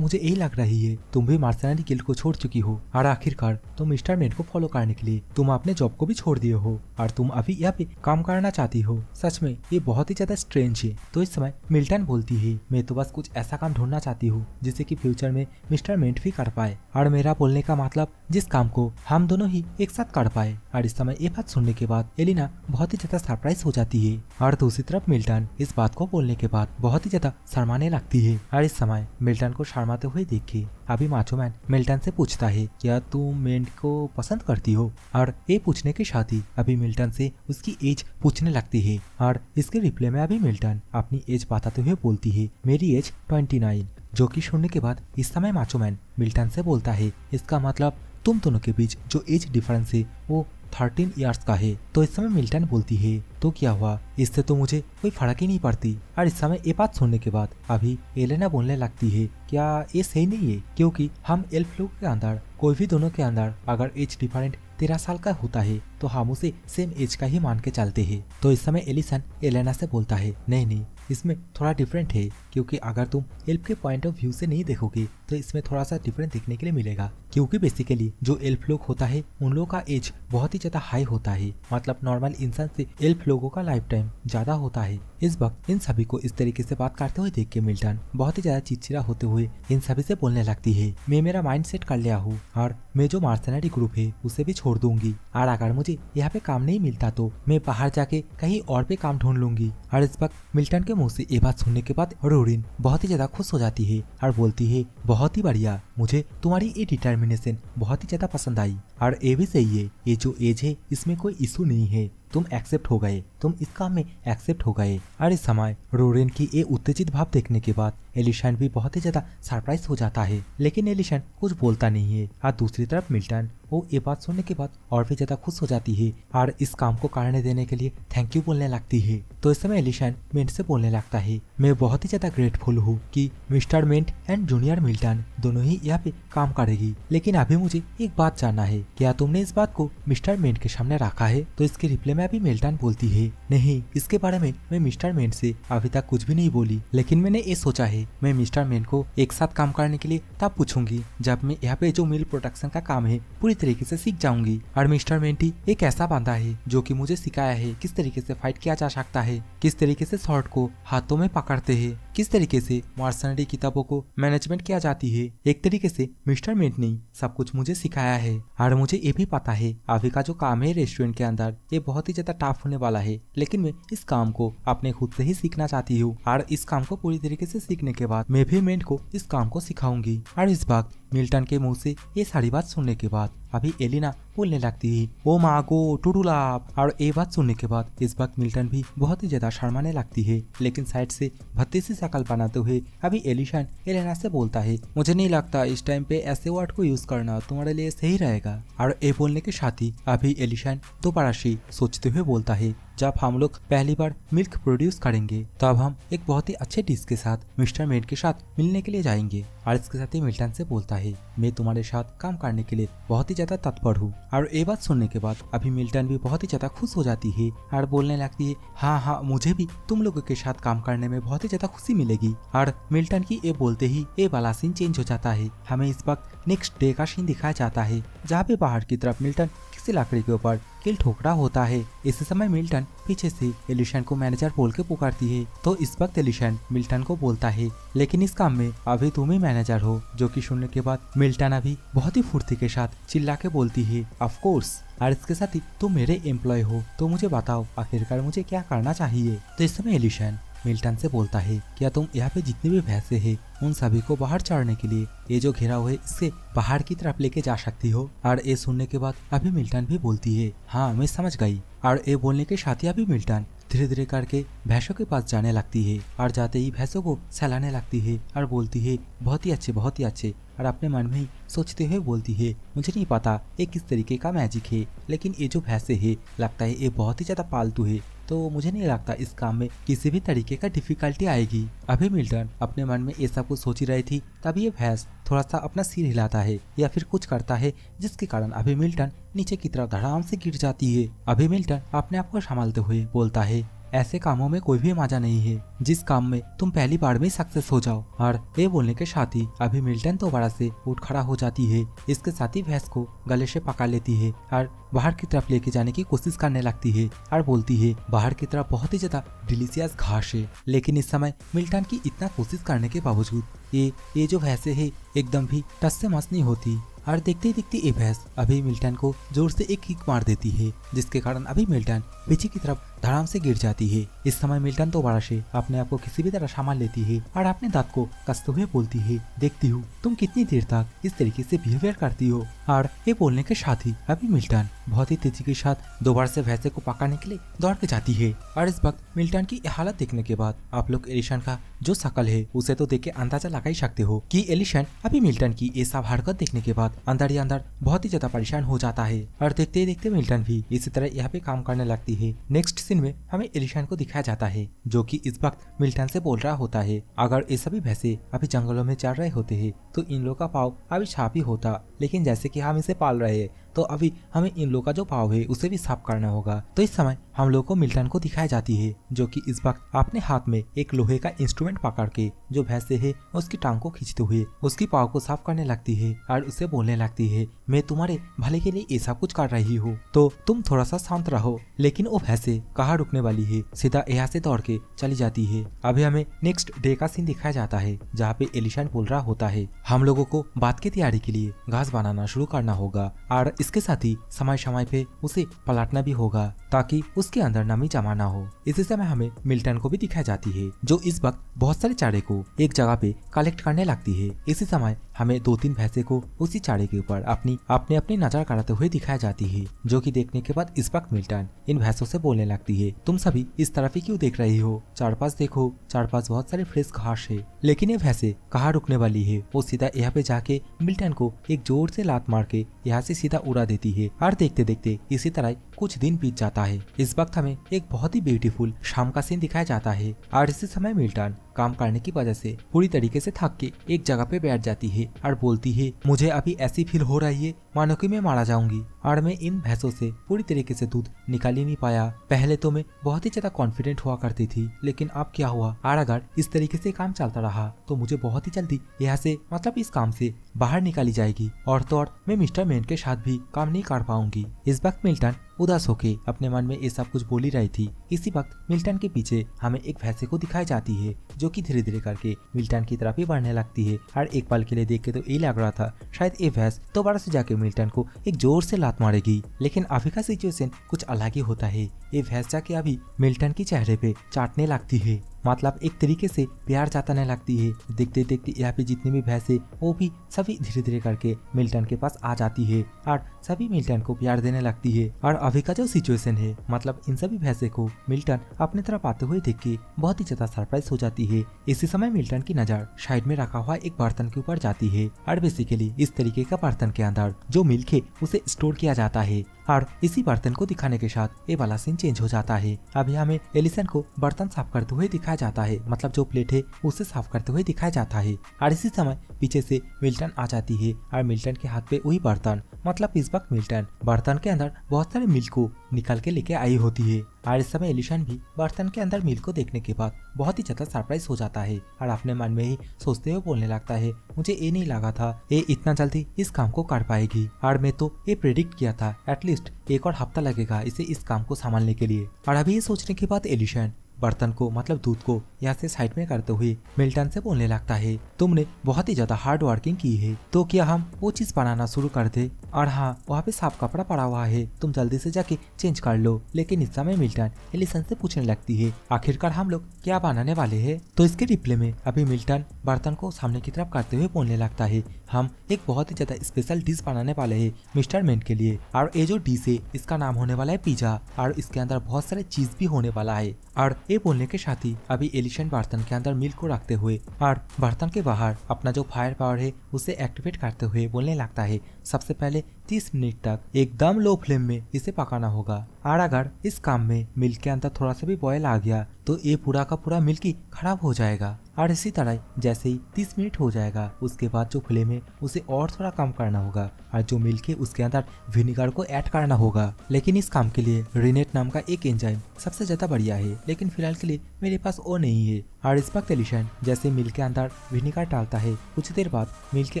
मुझे यही लग रही है तुम भी मर्सनरी गिल्ड को छोड़ चुकी हो और आखिरकार तुम मिस्टर मेंट को फॉलो करने के लिए तुम अपने जॉब को भी छोड़ दिए हो और तुम अभी यहाँ पे काम करना चाहती हो। सच में ये बहुत ही ज्यादा स्ट्रेंज है। तो इस समय मिल्टन बोलती है, मैं तो बस कुछ ऐसा काम ढूंढना चाहती हूँ जिससे कि फ्यूचर में मिस्टर मेंट भी कर पाए, और मेरा बोलने का मतलब जिस काम को हम दोनों ही एक साथ कर पाए। और इस समय ये बात सुनने के बाद एलिना बहुत ही ज्यादा सरप्राइज हो जाती है और दूसरी तरफ मिल्टन इस बात को बोलने के बाद बहुत ही ज्यादा शर्माने लगती है। और इस समय मिल्टन को शर्माते हुए देख के अभी माचो मैन मिल्टन से पूछता है, क्या तुम मेंट को पसंद करती हो? और ये पूछने के साथ ही अभी मिल्टन से उसकी एज पूछने लगती है और इसके रिप्लाई में अभी मिल्टन अपनी एज बताते हुए बोलती है, मेरी एज 29। जो कि सुनने के बाद इस समय माचो मैन मिल्टन से बोलता है, इसका मतलब तुम दोनों के बीच जो एज डिफरेंस है वो 13 इयर्स का है। तो इस समय मिल्टन बोलती है, तो क्या हुआ, इससे तो मुझे कोई फर्क ही नहीं पड़ती। और इस समय ये बात सुनने के बाद अभी एलेना बोलने लगती है, क्या ये सही नहीं है? क्योंकि हम एल्फ लोग के अंदर कोई भी दोनों के अंदर अगर एज डिफरेंट 13 साल का होता है तो हम उसे सेम एज का ही मान के चलते हैं। तो इस समय एलिसन एलेना से बोलता है, नहीं इसमें थोड़ा डिफरेंट है, क्योंकि अगर तुम एल्फ के पॉइंट ऑफ व्यू से नहीं देखोगे तो इसमें थोड़ा सा डिफरेंट देखने के लिए मिलेगा। क्योंकि बेसिकली जो एल्फ लोग होता है उन लोगों का एज बहुत ही ज्यादा हाई होता है, मतलब नॉर्मल इंसान से एल्फ लोगों का लाइफ टाइम ज्यादा होता है। इस वक्त इन सभी को इस तरीके से बात करते हुए देख के मिल्टन बहुत ही ज्यादा चिड़चिड़ा होते हुए इन सभी से बोलने लगती है, मैं मेरा माइंड सेट कर लिया हूँ और मैं जो मर्सनरी ग्रुप है उसे भी छोड़ दूंगी, और अगर मुझे यहाँ पे काम नहीं मिलता तो मैं बाहर जाके कहीं और पे काम ढूंढ लूंगी। और इस वक्त मिल्टन के मुंह से ये बात सुनने के बाद रोरिन बहुत ही ज्यादा खुश हो जाती है और बोलती है, बहुत ही बढ़िया, मुझे तुम्हारी ये डिटर्मिनेशन बहुत ही ज्यादा पसंद आई, और ये भी सही है, ये जो एज है इसमें कोई इशू नहीं है, तुम एक्सेप्ट हो गए, तुम इस काम में एक्सेप्ट हो गए। और इस समय रोरिन की ये उत्तेजित भाव देखने के बाद एलिसन भी बहुत ही ज्यादा सरप्राइज हो जाता है, लेकिन एलिसन कुछ बोलता नहीं है। और दूसरी तरफ मिल्टन वो ये बात सुनने के बाद और भी ज्यादा खुश हो जाती है और इस काम को करने देने के लिए थैंक यू बोलने लगती है। तो इस समय एलिसन मेंट से बोलने लगता है, मैं बहुत ही ज्यादा ग्रेटफुल हूँ कि mister meant and junior Milton दोनों ही यहाँ पे काम करेगी, लेकिन अभी मुझे एक बात जानना है, क्या तुमने इस बात को मिस्टर मेंट के सामने रखा है? तो इसके रिप्लाई में अभी मिल्टन बोलती है, नहीं, इसके बारे में मैं मिस्टर मेंट से अभी तक कुछ भी नहीं बोली, लेकिन मैंने ये सोचा है मैं मिस्टर मेंट को एक साथ काम करने के लिए तब पूछूंगी जब मैं यहाँ पे जो मिल प्रोडक्शन का काम है पूरी तरीके से सीख जाऊंगी। और मिस्टर मेंटी एक ऐसा बंदा है जो कि मुझे सिखाया है किस तरीके से फाइट किया जा सकता है, किस तरीके से शॉर्ट को हाथों में पकड़ते हैं, किस तरीके से मर्सनरी किताबों को मैनेजमेंट किया जाती है। एक तरीके से मिस्टर मेंट ने सब कुछ मुझे सिखाया है। और मुझे ये भी पता है अभी का जो काम है रेस्टोरेंट के अंदर ये बहुत ही ज्यादा टफ होने वाला है, लेकिन मैं इस काम को अपने खुद से ही सीखना चाहती हूँ, और इस काम को पूरी तरीके से सीखने के बाद मैं भी मेंट को इस काम को सिखाऊंगी। और इस वक्त मिल्टन के मुंह से ये सारी बात सुनने के बाद अभी एलिना बोलने लगती है, ओ मागो टुडुलाप। और ये बात सुनने के बाद इस वक्त मिल्टन भी बहुत ही ज्यादा शर्माने लगती है, लेकिन साइड से भत्ती सी शकल बनाते हुए अभी एलिसन एलिना से बोलता है, मुझे नहीं लगता इस टाइम पे ऐसे वर्ड को यूज करना तुम्हारे लिए सही रहेगा। और ये बोलने के साथ ही अभी एलिसन दोबारा से सोचते हुए बोलता है, जब हम लोग पहली बार मिल्क प्रोड्यूस करेंगे तब हम एक बहुत ही अच्छे डिश के साथ मिस्टर मेंट के साथ मिलने के लिए जाएंगे। और इसके साथ ही मिल्टन से बोलता है, मैं तुम्हारे साथ काम करने के लिए बहुत ही ज्यादा तत्पर हूँ। और ये बात सुनने के बाद अभी मिल्टन भी बहुत ही ज्यादा खुश हो जाती है और बोलने लगती है, हाँ मुझे भी तुम लोगों के साथ काम करने में बहुत ही ज्यादा खुशी मिलेगी। और मिल्टन की ये बोलते ही ये वाला सीन चेंज हो जाता है। हमें इस वक्त नेक्स्ट डे का सीन दिखाया जाता है जहाँ पे बाहर की तरफ मिल्टन अच्छी सी लकड़ी के ऊपर किल ठोकरा होता है। इसी समय मिल्टन पीछे से एलिशन को मैनेजर बोल के पुकारती है। तो इस वक्त एलिशन मिल्टन को बोलता है, लेकिन इस काम में अभी तुम ही मैनेजर हो। जो कि सुनने के बाद मिल्टन अभी बहुत ही फुर्ती के साथ चिल्ला के बोलती है, ऑफ कोर्स, और इसके साथ ही तुम मेरे एम्प्लॉय हो, तो मुझे बताओ आखिरकार मुझे क्या करना चाहिए। तो इस समय एलिशन मिल्टन से बोलता है, क्या तुम यहाँ पे जितने भी भैंसे हैं उन सभी को बाहर चढ़ने के लिए ये जो घेराव है इससे बाहर की तरफ लेके जा सकती हो। और ये सुनने के बाद अभी मिल्टन भी बोलती है, हाँ मैं समझ गई। और ये बोलने के साथ ही अभी मिल्टन धीरे धीरे करके भैंसों के पास जाने लगती है और जाते ही भैंसों को सहलाने लगती है और बोलती है, बहुत ही अच्छे बहुत ही अच्छे। और अपने मन में ही सोचते हुए बोलती है, मुझे नहीं पता ये किस तरीके का मैजिक है, लेकिन ये जो भैंसे है लगता है ये बहुत ही ज्यादा पालतू है, तो मुझे नहीं लगता इस काम में किसी भी तरीके का डिफिकल्टी आएगी। अभी मिल्टन अपने मन में ये सब कुछ सोच ही रही थी, तभी ये भैंस थोड़ा सा अपना सिर हिलाता है या फिर कुछ करता है, जिसके कारण अभी मिल्टन नीचे की तरफ धड़ाम से गिर जाती है। अभी मिल्टन अपने आप को संभालते हुए बोलता है, ऐसे कामों में कोई भी मजा नहीं है जिस काम में तुम पहली बार में सक्सेस हो जाओ। और ये बोलने के साथ ही अभी मिल्टन दोबारा से उठ खड़ा हो जाती है। इसके साथ ही भैंस को गले से पकड़ लेती है और बाहर की तरफ लेके जाने की कोशिश करने लगती है और बोलती है, बाहर की तरफ बहुत ही ज्यादा डिलीशियस घास है। लेकिन इस समय मिल्टन की इतना कोशिश करने के बावजूद ये जो भैंसे है एकदम भी टस से मस नहीं होती। और देखते ही देखते ये भैंस अभी मिल्टन को जोर से एक किक मार देती है, जिसके कारण अभी मिल्टन पीछे की तरफ धड़ाम से गिर जाती है। इस समय मिल्टन दोबारा से अपने आप को किसी भी तरह संभाल लेती है और अपने दांत को कसते हुए बोलती है, देखती हूँ तुम कितनी देर तक इस तरीके से बिहेवियर करती हो। और ये बोलने के साथ ही अभी मिल्टन बहुत ही तेजी के साथ दोबारा से भैंसे को पकड़ने के लिए दौड़ के जाती है। और इस वक्त मिल्टन की हालत देखने के बाद आप लोग एलिशन का जो शकल है उसे तो देख के अंदाजा लगा ही सकते हो कि एलिशन अभी मिल्टन की ये सब हरकत देखने के बाद अंदर ही अंदर बहुत ही ज्यादा परेशान हो जाता है। और देखते ही देखते मिल्टन भी इसी तरह यहाँ पे काम करने लगती है। नेक्स्ट सीन में हमें एलिशन को दिखाया जाता है, जो कि इस वक्त मिल्टन से बोल रहा होता है, अगर ये सभी भैंसे अभी जंगलों में चल रहे होते हैं तो इन लोगों का पाव अभी छाप ही होता, लेकिन जैसे कि हम इसे पाल रहे हैं तो अभी हमें इन लोगों का जो पाव है उसे भी साफ करना होगा। तो इस समय हम लोग को मिल्टन को दिखाई जाती है, जो कि इस वक्त अपने हाथ में एक लोहे का इंस्ट्रूमेंट पकड़ के जो भैंसे है उसकी टांग को खींचते हुए उसकी पाव को साफ करने लगती है और उसे बोलने लगती है, मैं तुम्हारे भले के लिए ऐसा कुछ कर रही हूँ तो तुम थोड़ा सा शांत रहो। लेकिन वो भैंसे कहाँ रुकने वाली है, सीधा यहाँ से दौड़ के चली जाती है। अभी हमें नेक्स्ट डे का सीन दिखाया जाता है, जहाँ पे एलिशन बोल रहा होता है, हम लोगों को बात की तैयारी के लिए घास बनाना शुरू करना होगा और इसके साथ ही समय समय पे उसे पलटना भी होगा ताकि उसके अंदर नमी जमा ना हो। इसी समय हमें मिल्टन को भी दिखाई जाती है, जो इस वक्त बहुत सारे चारे को एक जगह पे कलेक्ट करने लगती है। इसी समय हमें 2-3 भैंसे को उसी चारे के ऊपर अपनी नजर कराते हुए दिखाई जाती है, जो कि देखने के बाद इस वक्त मिल्टन इन भैंसों से बोलने लगती है, तुम सभी इस तरफ ही क्यों देख रही हो, चार पास देखो, चार पास बहुत सारे फ्रेश घास है। लेकिन ये भैंसे कहाँ रुकने वाली है, वो सीधा यहाँ पे जाके मिल्टन को एक जोर से लात मार के यहाँ से सीधा उड़ा देती है। और देखते देखते इसी तरह कुछ दिन बीत जाता है। इस वक्त हमें एक बहुत ही ब्यूटीफुल शाम का सीन दिखाया जाता है और इसी समय मिल्टन काम करने की वजह से पूरी तरीके से थक के एक जगह पे बैठ जाती है और बोलती है, मुझे अभी ऐसी फील हो रही है मानो कि मैं मारा जाऊंगी और मैं इन भैंसों से पूरी तरीके से दूध निकाल ही नहीं पाया। पहले तो मैं बहुत ही ज्यादा कॉन्फिडेंट हुआ करती थी, लेकिन अब क्या हुआ, और अगर इस तरीके से काम चलता रहा तो मुझे बहुत ही जल्दी यहाँ से मतलब इस काम से बाहर निकाली जाएगी और तो और मैं मिस्टर मैन के साथ भी काम नहीं कर पाऊंगी। इस वक्त मिल्टन उदास होके अपने मन में ये सब कुछ बोल ही रही थी। इसी वक्त मिल्टन के पीछे हमें एक भैंसे को दिखाई जाती है, जो कि धीरे धीरे करके मिल्टन की तरफ ही बढ़ने लगती है। और एक पल के लिए देख के तो ये लग रहा था शायद ये भैंस दोबारा से जाके मिल्टन को एक जोर से लात मारेगी, लेकिन अभी का सिचुएशन कुछ अलग ही होता है। ये भैंस जाके अभी मिल्टन की चेहरे पे चाटने लगती है, मतलब एक तरीके से प्यार जताने लगती है। देखते देखते यहाँ पे जितनी भी भैंसे वो भी सभी धीरे धीरे करके मिल्टन के पास आ जाती है और सभी मिल्टन को प्यार देने लगती है। और अभी का जो सिचुएशन है, मतलब इन सभी भैंसे को मिल्टन अपने तरफ आते हुए देख के बहुत ही ज्यादा सरप्राइज हो जाती है। इसी समय मिल्टन की नजर साइड में रखा हुआ एक बर्तन के ऊपर जाती है और बेसिकली इस तरीके का बर्तन के अंदर जो मिल्क है उसे स्टोर किया जाता है। और इसी बर्तन को दिखाने के साथ ये वाला सीन चेंज हो जाता है। अभी हमें एलिसन को बर्तन साफ करते हुए दिखाई दिखाया जाता है, मतलब जो प्लेट है उसे साफ करते हुए दिखाया जाता है। और इसी समय पीछे से मिल्टन आ जाती है और मिल्टन के हाथ पे वही बर्तन, मतलब इस वक्त मिल्टन बर्तन के अंदर बहुत सारे मिल्क को निकाल के लेके आई होती है। और इस समय एलिशन भी बर्तन के अंदर मिल्क को देखने के बाद बहुत ही ज्यादा सरप्राइज हो जाता है और अपने मन में ही सोचते हुए बोलने लगता है, मुझे ये नहीं लगा था ये इतना जल्दी इस काम को कर पाएगी, और मैं तो ये प्रेडिक्ट किया था एटलीस्ट एक और हफ्ता लगेगा इसे इस काम को संभालने के लिए। और अभी ये सोचने के बाद एलिशन बर्तन को, मतलब दूध को यहाँ से साइड में करते हुए मिल्टन से बोलने लगता है, तुमने बहुत ही ज्यादा हार्ड वर्किंग की है, तो क्या हम वो चीज बनाना शुरू कर दे? और हाँ, वहाँ पे साफ कपड़ा पड़ा हुआ है, तुम जल्दी से जाके चेंज कर लो। लेकिन इस समय मिल्टन एलिसन से पूछने लगती है, आखिरकार हम लोग क्या बनाने वाले हैं? तो इसके रिप्ले में अभी मिल्टन बर्तन को सामने की तरफ करते हुए बोलने लगता है, हम एक बहुत ही ज्यादा स्पेशल डिश बनाने वाले हैं मिस्टर मेंट के लिए, और ये जो डिश है इसका नाम होने वाला है पिज्जा, और इसके अंदर बहुत सारे चीज भी होने वाला है। और ये बोलने के साथ ही अभी एलिशन बर्तन के अंदर मिल्क को रखते हुए और बर्तन के बाहर अपना जो फायर पावर है उसे एक्टिवेट करते हुए बोलने लगता है, सबसे पहले 30 मिनट तक एकदम लो फ्लेम में इसे पकाना होगा, और अगर इस काम में मिल्क के अंदर थोड़ा सा भी बॉयल आ गया तो ये पूरा का पूरा मिल्क ही खराब हो जाएगा। और इसी तरह जैसे ही 30 मिनट हो जाएगा उसके बाद जो फ्लेम है उसे और थोड़ा कम करना होगा, और जो मिल्क है उसके अंदर विनेगर को ऐड करना होगा। लेकिन इस काम के लिए रिनेट नाम का एक एंजाइम सबसे ज्यादा बढ़िया है, लेकिन फिलहाल के लिए मेरे पास वो नहीं है। और इस वक्त एलिशन जैसे मिल्क के अंदर विनेगर डालता है, कुछ देर बाद मिल्क के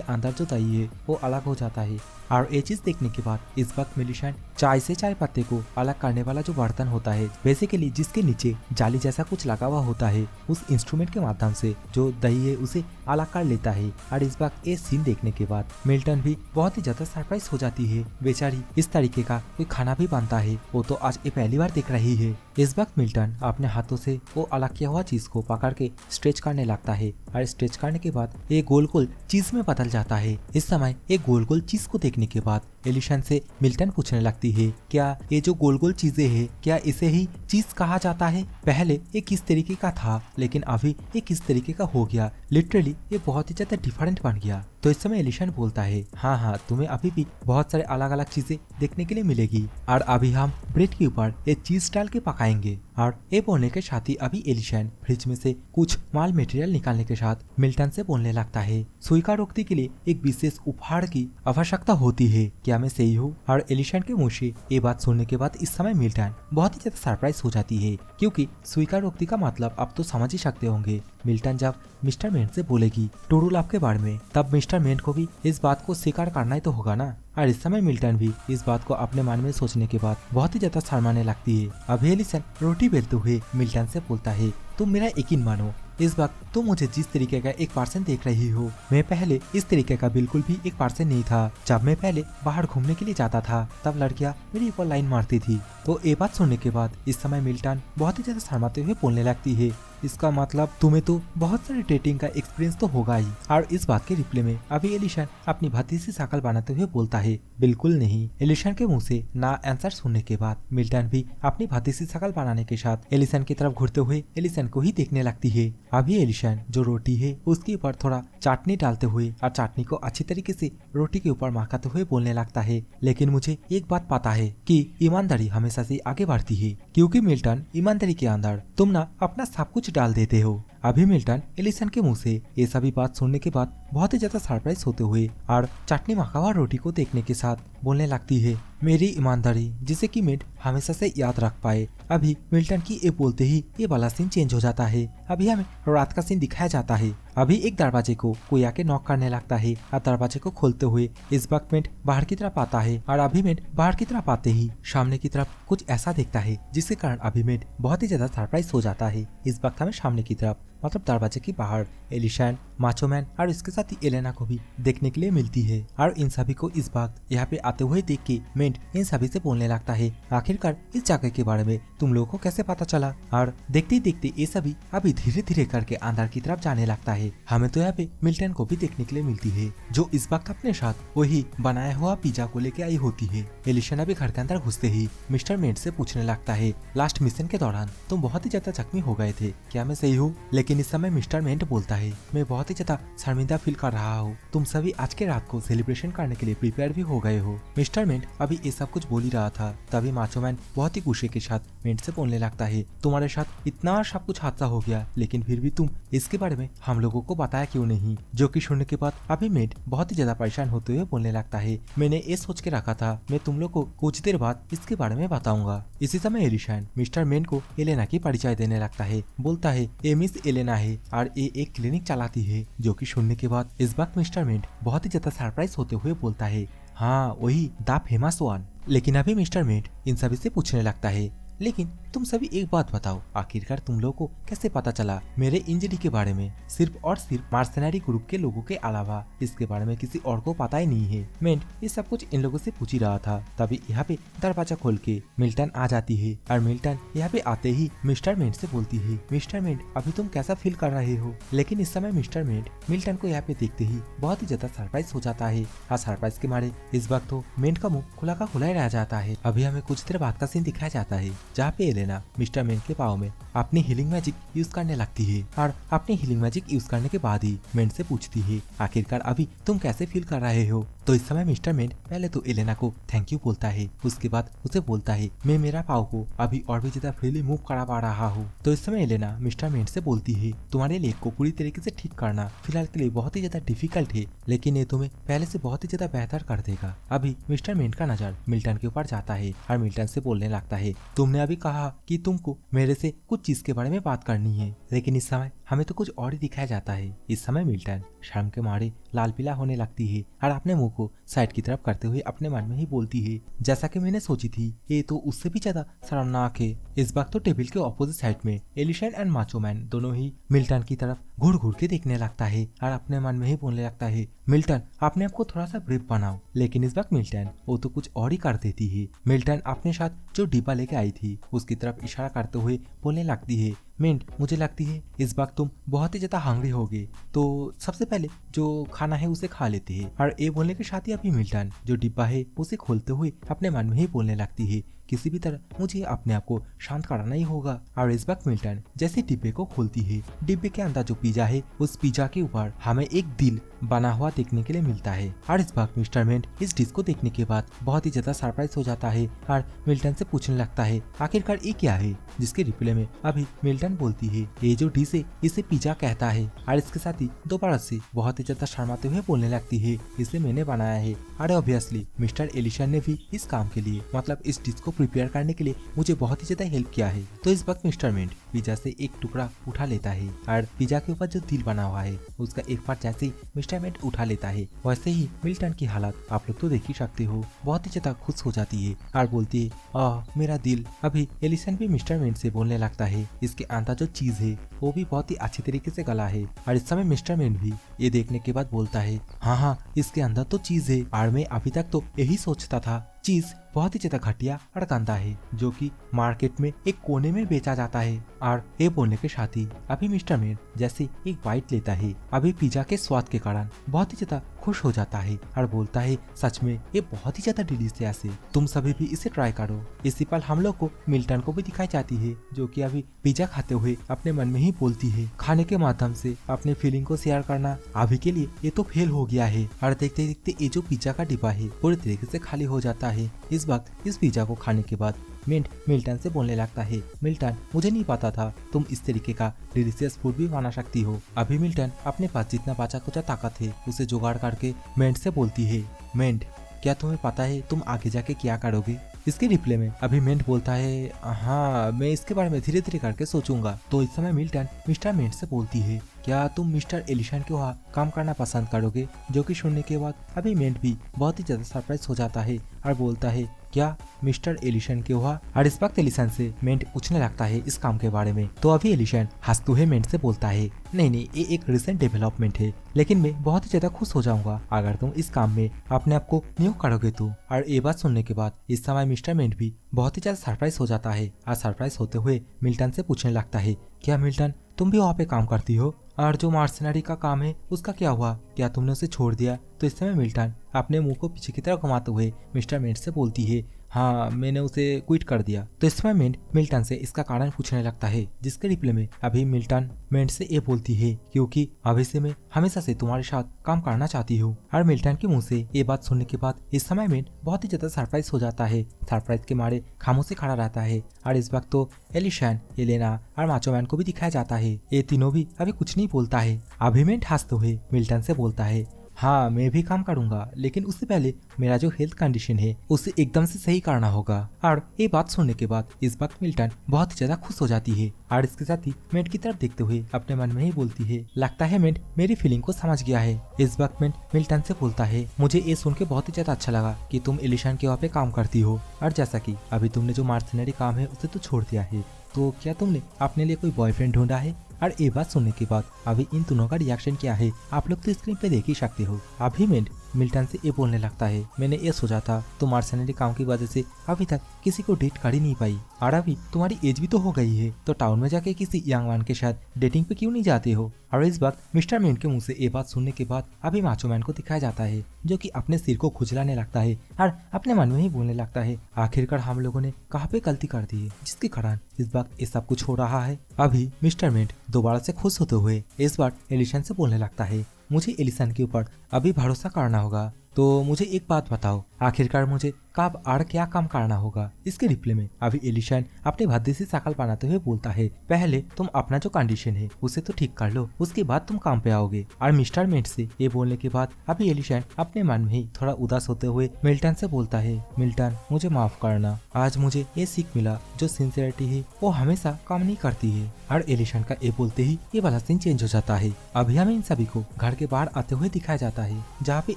अंदर जो दही है वो अलग हो जाता है। और ये चीज देखने के बाद इस वक्त एलिशन चाय से चाय पत्ते को अलग करने वाला जो बर्तन होता है, बेसिकली जिसके नीचे जाली जैसा कुछ लगा हुआ होता है, उस इंस्ट्रूमेंट के माध्यम से जो दही है उसे अलग कर लेता है। और इस वक्त ये सीन देखने के बाद मिल्टन भी बहुत ही ज्यादा सरप्राइज हो जाती है, बेचारी इस तरीके का कोई खाना भी बनता है वो तो आज ये पहली बार देख रही है। इस वक्त मिल्टन अपने हाथों से वो अलग किया हुआ चीज को पकड़ के स्ट्रेच करने लगता है, और स्ट्रेच करने के बाद ये गोल गोल चीज में बदल जाता है। इस समय एक गोल गोल चीज को देखने के बाद एलिशन से मिल्टन पूछने लगती है, क्या ये जो गोल गोल चीजें हैं क्या इसे ही चीज कहा जाता है? पहले ये किस तरीके का था लेकिन अभी ये किस तरीके का हो गया, लिटरली ये बहुत ही ज्यादा डिफरेंट बन गया। तो इस समय एलिशन बोलता है, हाँ हाँ, तुम्हें अभी भी बहुत सारे अलग अलग चीजें देखने के लिए मिलेगी, और अभी हम ब्रेड के ऊपर ये चीज डाल के पकाएंगे। और ये बोलने के साथ ही अभी एलिशन फ्रिज में से कुछ माल मटेरियल निकालने के साथ मिल्टन से बोलने लगता है, सुई का रोकती के लिए एक विशेष उपहार की आवश्यकता होती है, क्या मैं सही हूँ? और एलिशन के मुंह से ये बात सुनने के बाद इस समय मिल्टन बहुत ही ज्यादा सरप्राइज हो जाती है, क्योंकि सुई का रोकती का मतलब आप तो समझ ही सकते होंगे। मिल्टन जब मिस्टर मेंट से बोलेगी टूडू लैब के बारे में, तब मिस्टर मेंट को भी इस बात को स्वीकार करना ही तो होगा ना। और इस समय मिल्टन भी इस बात को अपने मन में सोचने के बाद बहुत ही ज्यादा शर्माने लगती है। अभी एलिसन रोटी बेलते हुए मिल्टन से बोलता है, तुम मेरा यकीन मानो, इस वक्त तुम मुझे जिस तरीके का 1% देख रही हो, मैं पहले इस तरीके का बिल्कुल भी 1% नहीं था। जब मैं पहले बाहर घूमने के लिए जाता था तब लड़कियां मेरी ऊपर लाइन मारती थी। तो ये बात सुनने के बाद इस समय मिल्टन बहुत ही ज्यादा शर्माते हुए बोलने लगती है, इसका मतलब तुम्हें तो बहुत सारे डेटिंग का एक्सपीरियंस तो होगा ही। और इस बात के रिप्ले में अभी एलिशन अपनी भतीजी शक्ल बनाते हुए बोलता है, बिल्कुल नहीं। एलिशन के मुंह से ना आंसर सुनने के बाद मिल्टन भी अपनी भतीजी शक्ल बनाने के साथ एलिशन की तरफ घूरते हुए एलिशन को ही देखने लगती है। अभी एलिशन जो रोटी है उसके ऊपर थोड़ा चटनी डालते हुए और चटनी को अच्छी तरीके से रोटी के ऊपर महकाते हुए बोलने लगता है, लेकिन मुझे एक बात पता है कि ईमानदारी हमेशा से आगे बढ़ती है, क्योंकि मिल्टन ईमानदारी के अंदर तुम ना अपना सब कुछ डाल देते हो। अभी मिल्टन एलिसन के मुंह से ये सभी बात सुनने के बाद बहुत ही ज्यादा सरप्राइज होते हुए और चटनी मखा हुआ रोटी को देखने के साथ बोलने लगती है, मेरी ईमानदारी जिसे कि मेट हमेशा से याद रख पाए। अभी मिल्टन की ये बोलते ही ये वाला सीन चेंज हो जाता है। अभी हमें रात का सीन दिखाया जाता है। अभी एक दरवाजे को कोई आके नॉक करने लगता है और दरवाजे को खोलते हुए इस वक्त मेट बाहर की तरफ आता है, और अभी मेट बाहर की तरफ आते ही सामने की तरफ कुछ ऐसा देखता है जिसके कारण अभी मेट बहुत ही ज्यादा सरप्राइज हो जाता है। इस वक्त हमें सामने की तरफ मतलब दरवाजे के बाहर एलिशन, माचोमैन और इसके साथ ही एलेना को भी देखने के लिए मिलती है। और इन सभी को इस वक्त यहाँ पे आते हुए देख के मेंट इन सभी से बोलने लगता है, आखिरकार इस जगह के बारे में तुम लोगों को कैसे पता चला? और देखते देखते ये सभी अभी धीरे धीरे करके अंदर की तरफ जाने लगता है। हमें तो यहाँ पे मिल्टन को भी देखने के लिए मिलती है, जो इस वक्त अपने साथ वही बनाया हुआ पिज्जा को लेके आई होती है। एलिशन अभी घर के अंदर घुसते ही मिस्टर मेंट से पूछने लगता है, लास्ट मिशन के दौरान तुम बहुत ही ज्यादा जख्मी हो गए थे, क्या मैं सही हूँ? लेकिन लेकिन इस समय मिस्टर मेंट बोलता है, मैं बहुत ही ज्यादा शर्मिंदा फील कर रहा हूँ। तुम सभी आज के रात को सेलिब्रेशन करने के लिए प्रिपेयर भी हो गए हो। मिस्टर मेंट अभी ये सब कुछ बोल ही रहा था, तभी माचो मैन बहुत ही गुस्से के साथ मेंट से बोलने लगता है, तुम्हारे साथ इतना सब कुछ हादसा हो गया, लेकिन फिर भी तुम इसके बारे में हम लोगों को बताया क्यों नहीं। जो कि सुनने के बाद अभी मेंट बहुत ही ज्यादा परेशान होते हुए बोलने लगता है, मैंने ये सोच के रखा था मैं तुम लोग को कुछ देर बाद इसके बारे में बताऊंगा। इसी समय एलिशन मिस्टर मेंट को एलेना की परिचय देने लगता है, बोलता है ये मिस एलेना है और ये एक क्लिनिक चलाती है। जो कि सुनने के बाद इस वक्त मिस्टर मेंट बहुत ही ज्यादा सरप्राइज होते हुए बोलता है, हाँ वही द फेमस वन। लेकिन अभी मिस्टर मेंट इन सभी से पूछने लगता है, लेकिन तुम सभी एक बात बताओ, आखिरकार तुम लोगों को कैसे पता चला मेरे इंजरी के बारे में? सिर्फ और सिर्फ मार्सेनरी ग्रुप के लोगों के अलावा इसके बारे में किसी और को पता ही नहीं है। मेंट ये सब कुछ इन लोगों से पूछ ही रहा था, तभी यहाँ पे दरवाजा खोल के मिल्टन आ जाती है और मिल्टन यहाँ पे आते ही मिस्टर मेंट से बोलती है, मिस्टर मेंट अभी तुम कैसा फील कर रहे हो? लेकिन इस समय मिस्टर मेंट मिल्टन को यहाँ पे देखते ही बहुत ही ज्यादा सरप्राइज हो जाता है और सरप्राइज के मारे इस वक्त तो मेंट का मुंह खुला का खुला ही रह जाता है। अभी हमें कुछ देर बाद का सीन दिखाया जाता है जहाँ पे एलेना मिस्टर मेंट के पाँव में अपनी हीलिंग मैजिक यूज करने लगती है और अपनी हीलिंग मैजिक यूज करने के बाद ही मेंट से पूछती है, आखिरकार अभी तुम कैसे फील कर रहे हो? तो इस समय मिस्टर मेंट पहले तो एलेना को थैंक यू बोलता है, उसके बाद उसे बोलता है मैं मेरा पाँव को अभी और भी ज्यादा फ्रीली मूव करा पा रहा हूँ। तो इस समय एलेना मिस्टर मेंट से बोलती है, तुम्हारे लेग को पूरी तरीके से ठीक करना फिलहाल के लिए बहुत ही ज्यादा डिफिकल्ट है, लेकिन ये तुम्हें पहले से बहुत ही ज्यादा बेहतर कर देगा। अभी मिस्टर मेंट का नजर मिल्टन के ऊपर जाता है और मिल्टन से बोलने लगता है, तुमने अभी कहा कि तुमको मेरे से कुछ चीज के बारे में बात करनी है, लेकिन इस समय हमें तो कुछ और ही दिखाया जाता है। इस समय मिल्टन शर्म के मारे लाल पीला होने लगती है और अपने मुंह को साइड की तरफ करते हुए अपने मन में ही बोलती है, जैसा कि मैंने सोची थी ये तो उससे भी ज्यादा शर्मनाक है। इस वक्त तो टेबल के ऑपोजिट साइड में एलिशन एंड माचो मैन दोनों ही मिल्टन की तरफ घूर घूर के देखने लगता है और अपने मन में ही बोलने लगता है, मिल्टन अपने आप को थोड़ा सा ब्रीफ बनाओ। लेकिन इस वक्त मिल्टन वो तो कुछ और ही कर देती है। मिल्टन अपने साथ जो डिब्बा लेके आई थी उसकी तरफ इशारा करते हुए बोलने लगती है, मिंट मुझे लगती है इस वक्त तुम बहुत ही ज्यादा हंग्री होगे, तो सबसे पहले जो खाना है उसे खा लेते हैं। और ये बोलने के साथ ही अभी मिल्टन जो डिब्बा है उसे खोलते हुए अपने मन में ही बोलने लगती है, किसी भी तरह मुझे अपने आप को शांत कराना ही होगा। और इस वक्त मिल्टन जैसे डिब्बे को खोलती है, डिब्बे के अंदर जो पिज्जा है उस पिज्जा के ऊपर हमें एक दिल बना हुआ देखने के लिए मिलता है। और इस वक्त मिस्टर मेंट इस डिश को देखने के बाद बहुत ही ज्यादा सरप्राइज हो जाता है और मिल्टन से पूछने लगता है, आखिरकार ये क्या है? जिसके रिप्लाई में अभी मिल्टन बोलती है, ये जो डिश है इसे पिज्जा कहता है। और इसके साथ ही दोबारा से बहुत ही ज्यादा शर्माते हुए बोलने लगती है, इसे मैंने बनाया है। और ऑब्वियसली मिस्टर एलिशन ने भी इस काम के लिए मतलब इस डिश को प्रिपेयर करने के लिए मुझे बहुत ही ज्यादा हेल्प किया है। तो इस वक्त मिस्टर मेंट पिज्जा से एक टुकड़ा उठा लेता है और पिज्जा के ऊपर जो दिल बना हुआ है उसका एक पार्ट जैसे ही मिस्टर मेंट उठा लेता है वैसे ही मिल्टन की हालत आप लोग तो देख ही सकते हो, बहुत ही ज्यादा खुश हो जाती है और बोलती है, मेरा दिल। अभी एलिसन भी मिस्टर मेंट से बोलने लगता है, इसके अंदर जो चीज है वो भी बहुत ही अच्छी तरीके से गला है। और इस समय मिस्टर मेंट भी ये देखने के बाद बोलता है, हाँ इसके अंदर तो चीज है और मैं अभी तक तो यही सोचता था चीज बहुत ही ज्यादा घटिया और गंदा है जो कि मार्केट में एक कोने में बेचा जाता है। और ये बोलने के साथ ही अभी मिस्टर मेंट जैसे एक बाइट लेता है, अभी पिज्जा के स्वाद के कारण बहुत ही ज्यादा खुश हो जाता है और बोलता है, सच में ये बहुत ही ज्यादा डिलीशियस है, तुम सभी भी इसे ट्राई करो। इसी पल हम लोग को मिल्टन को भी दिखाई जाती है जो कि अभी पिज्जा खाते हुए अपने मन में ही बोलती है, खाने के माध्यम से अपने फीलिंग को शेयर करना अभी के लिए ये तो फेल हो गया है। और देखते देखते ये जो पिज्जा का डिब्बा है पूरी तरीके से खाली हो जाता है। इस वक्त इस पिज्जा को खाने के बाद मिंट मिल्टन से बोलने लगता है, मिल्टन मुझे नहीं पता था तुम इस तरीके का डिलीशियस फूड भी बना सकती हो। अभी मिल्टन अपने पास जितना बचा कुचा ताकत है उसे जुगाड़ करके मिंट से बोलती है, मिंट क्या तुम्हें पता है तुम आगे जाके क्या करोगे? इसके रिप्लाई में अभी मिंट बोलता है, हाँ मैं इसके बारे में धीरे धीरे करके सोचूंगा। तो इस समय मिल्टन मिस्टर मिंट से बोलती है, क्या तुम मिस्टर एलिशन के वहाँ काम करना पसंद करोगे? जो कि सुनने के बाद अभी मिंट भी बहुत ही ज्यादा सरप्राइज हो जाता है और बोलता है, क्या मिस्टर एलिशन के वहाँ? और इस वक्त एलिशन से मिंट पूछने लगता है इस काम के बारे में। तो अभी एलिशन हंसते हुए मिंट से बोलता है, नहीं ये एक रिसेंट डेवलपमेंट है, लेकिन मैं बहुत ही ज्यादा खुश हो जाऊंगा अगर तुम इस काम में अपने आप को नियोग करोगे तो। और ये बात सुनने के बाद इस समय मिस्टर मिंट भी बहुत ही ज्यादा सरप्राइज हो जाता है और सरप्राइज होते हुए मिल्टन से पूछने लगता है, क्या मिल्टन तुम भी वहाँ पे काम करती हो? और जो मार्सेनरी का काम है उसका क्या हुआ? क्या तुमने उसे छोड़ दिया? तो इस समय मिल्टन अपने मुंह को पीछे की तरफ घुमाते हुए मिस्टर मिंट से बोलती है, हाँ मैंने उसे क्विट कर दिया। तो इस समय मिंट मिल्टन से इसका कारण पूछने लगता है, जिसके रिप्लाई में अभी मिल्टन मिंट से ये बोलती है क्योंकि अभी से मैं हमेशा से तुम्हारे साथ काम करना चाहती हूँ। और मिल्टन के मुंह से ये बात सुनने के बाद इस समय मिंट बहुत ही ज्यादा सरप्राइज हो जाता है। सरप्राइज के मारे खामोश से खड़ा रहता है। और इस वक्त तो एलिशन, एलेना और माचो मैन को भी दिखाया जाता है। ये तीनों भी अभी कुछ नहीं बोलता है। अभी मिंट हंसते हुए मिल्टन से बोलता है, हाँ मैं भी काम करूंगा, लेकिन उससे पहले मेरा जो हेल्थ कंडीशन है उसे एकदम से सही करना होगा। और ये बात सुनने के बाद इस वक्त मिल्टन बहुत ही ज्यादा खुश हो जाती है। और इसके साथ ही मिंट की तरफ देखते हुए अपने मन में ही बोलती है, लगता है मिंट मेरी फीलिंग को समझ गया है। इस वक्त मिंट मिल्टन से बोलता है, मुझे ये सुन के बहुत ही ज्यादा अच्छा लगा कि तुम एलिशन के वहाँ पे काम करती हो। और जैसा कि अभी तुमने जो मर्सिनरी काम है उसे तो छोड़ दिया है, तो क्या तुमने अपने लिए कोई बॉयफ्रेंड ढूंढा है? और ये बात सुनने के बाद अभी इन दोनों का रिएक्शन क्या है आप लोग तो स्क्रीन पे देख ही सकते हो। अभी मिंट मिल्टन से ये बोलने लगता है, मैंने ये सोचा था तुम मर्सिनरी काम की वजह से अभी तक किसी को डेट कर ही नहीं पाई, और अभी तुम्हारी एज भी तो हो गई है, तो टाउन में जाके किसी यंग मैन के साथ डेटिंग पे क्यों नहीं जाते हो? और इस वक्त मिस्टर मिंट के मुंह से ये बात सुनने के बाद अभी माचो मैन को दिखाया जाता है, जो कि अपने सिर को खुजलाने लगता है और अपने मन में ही बोलने लगता है, आखिरकार हम लोगों ने कहाँ पे गलती कर दी है जिसके कारण इस वक्त ये सब कुछ हो रहा है। अभी मिस्टर मिंट दोबारा से खुश होते हुए इस बार एलिशन से बोलने लगता है, मुझे एलिशन के ऊपर अभी भरोसा करना होगा, तो मुझे एक बात बताओ, आखिरकार मुझे कब और क्या काम करना होगा? इसके रिप्लाई में अभी एलिशन अपने भद्दे से शकल बनाते हुए बोलता है, पहले तुम अपना जो कंडीशन है उसे तो ठीक कर लो, उसके बाद तुम काम पे आओगे। और मिस्टर मिंट से ये बोलने के बाद अभी एलिशन अपने मन में ही थोड़ा उदास होते हुए मिल्टन से बोलता है, मिल्टन मुझे माफ करना, आज मुझे ये सीख मिला जो सिंसियरिटी है वो हमेशा काम नहीं करती है। और एलिशन का ये बोलते ही ये वाला सीन चेंज हो जाता है। अभी हमें इन सभी को घर के बाहर आते हुए दिखाया जाता है, जहाँ पे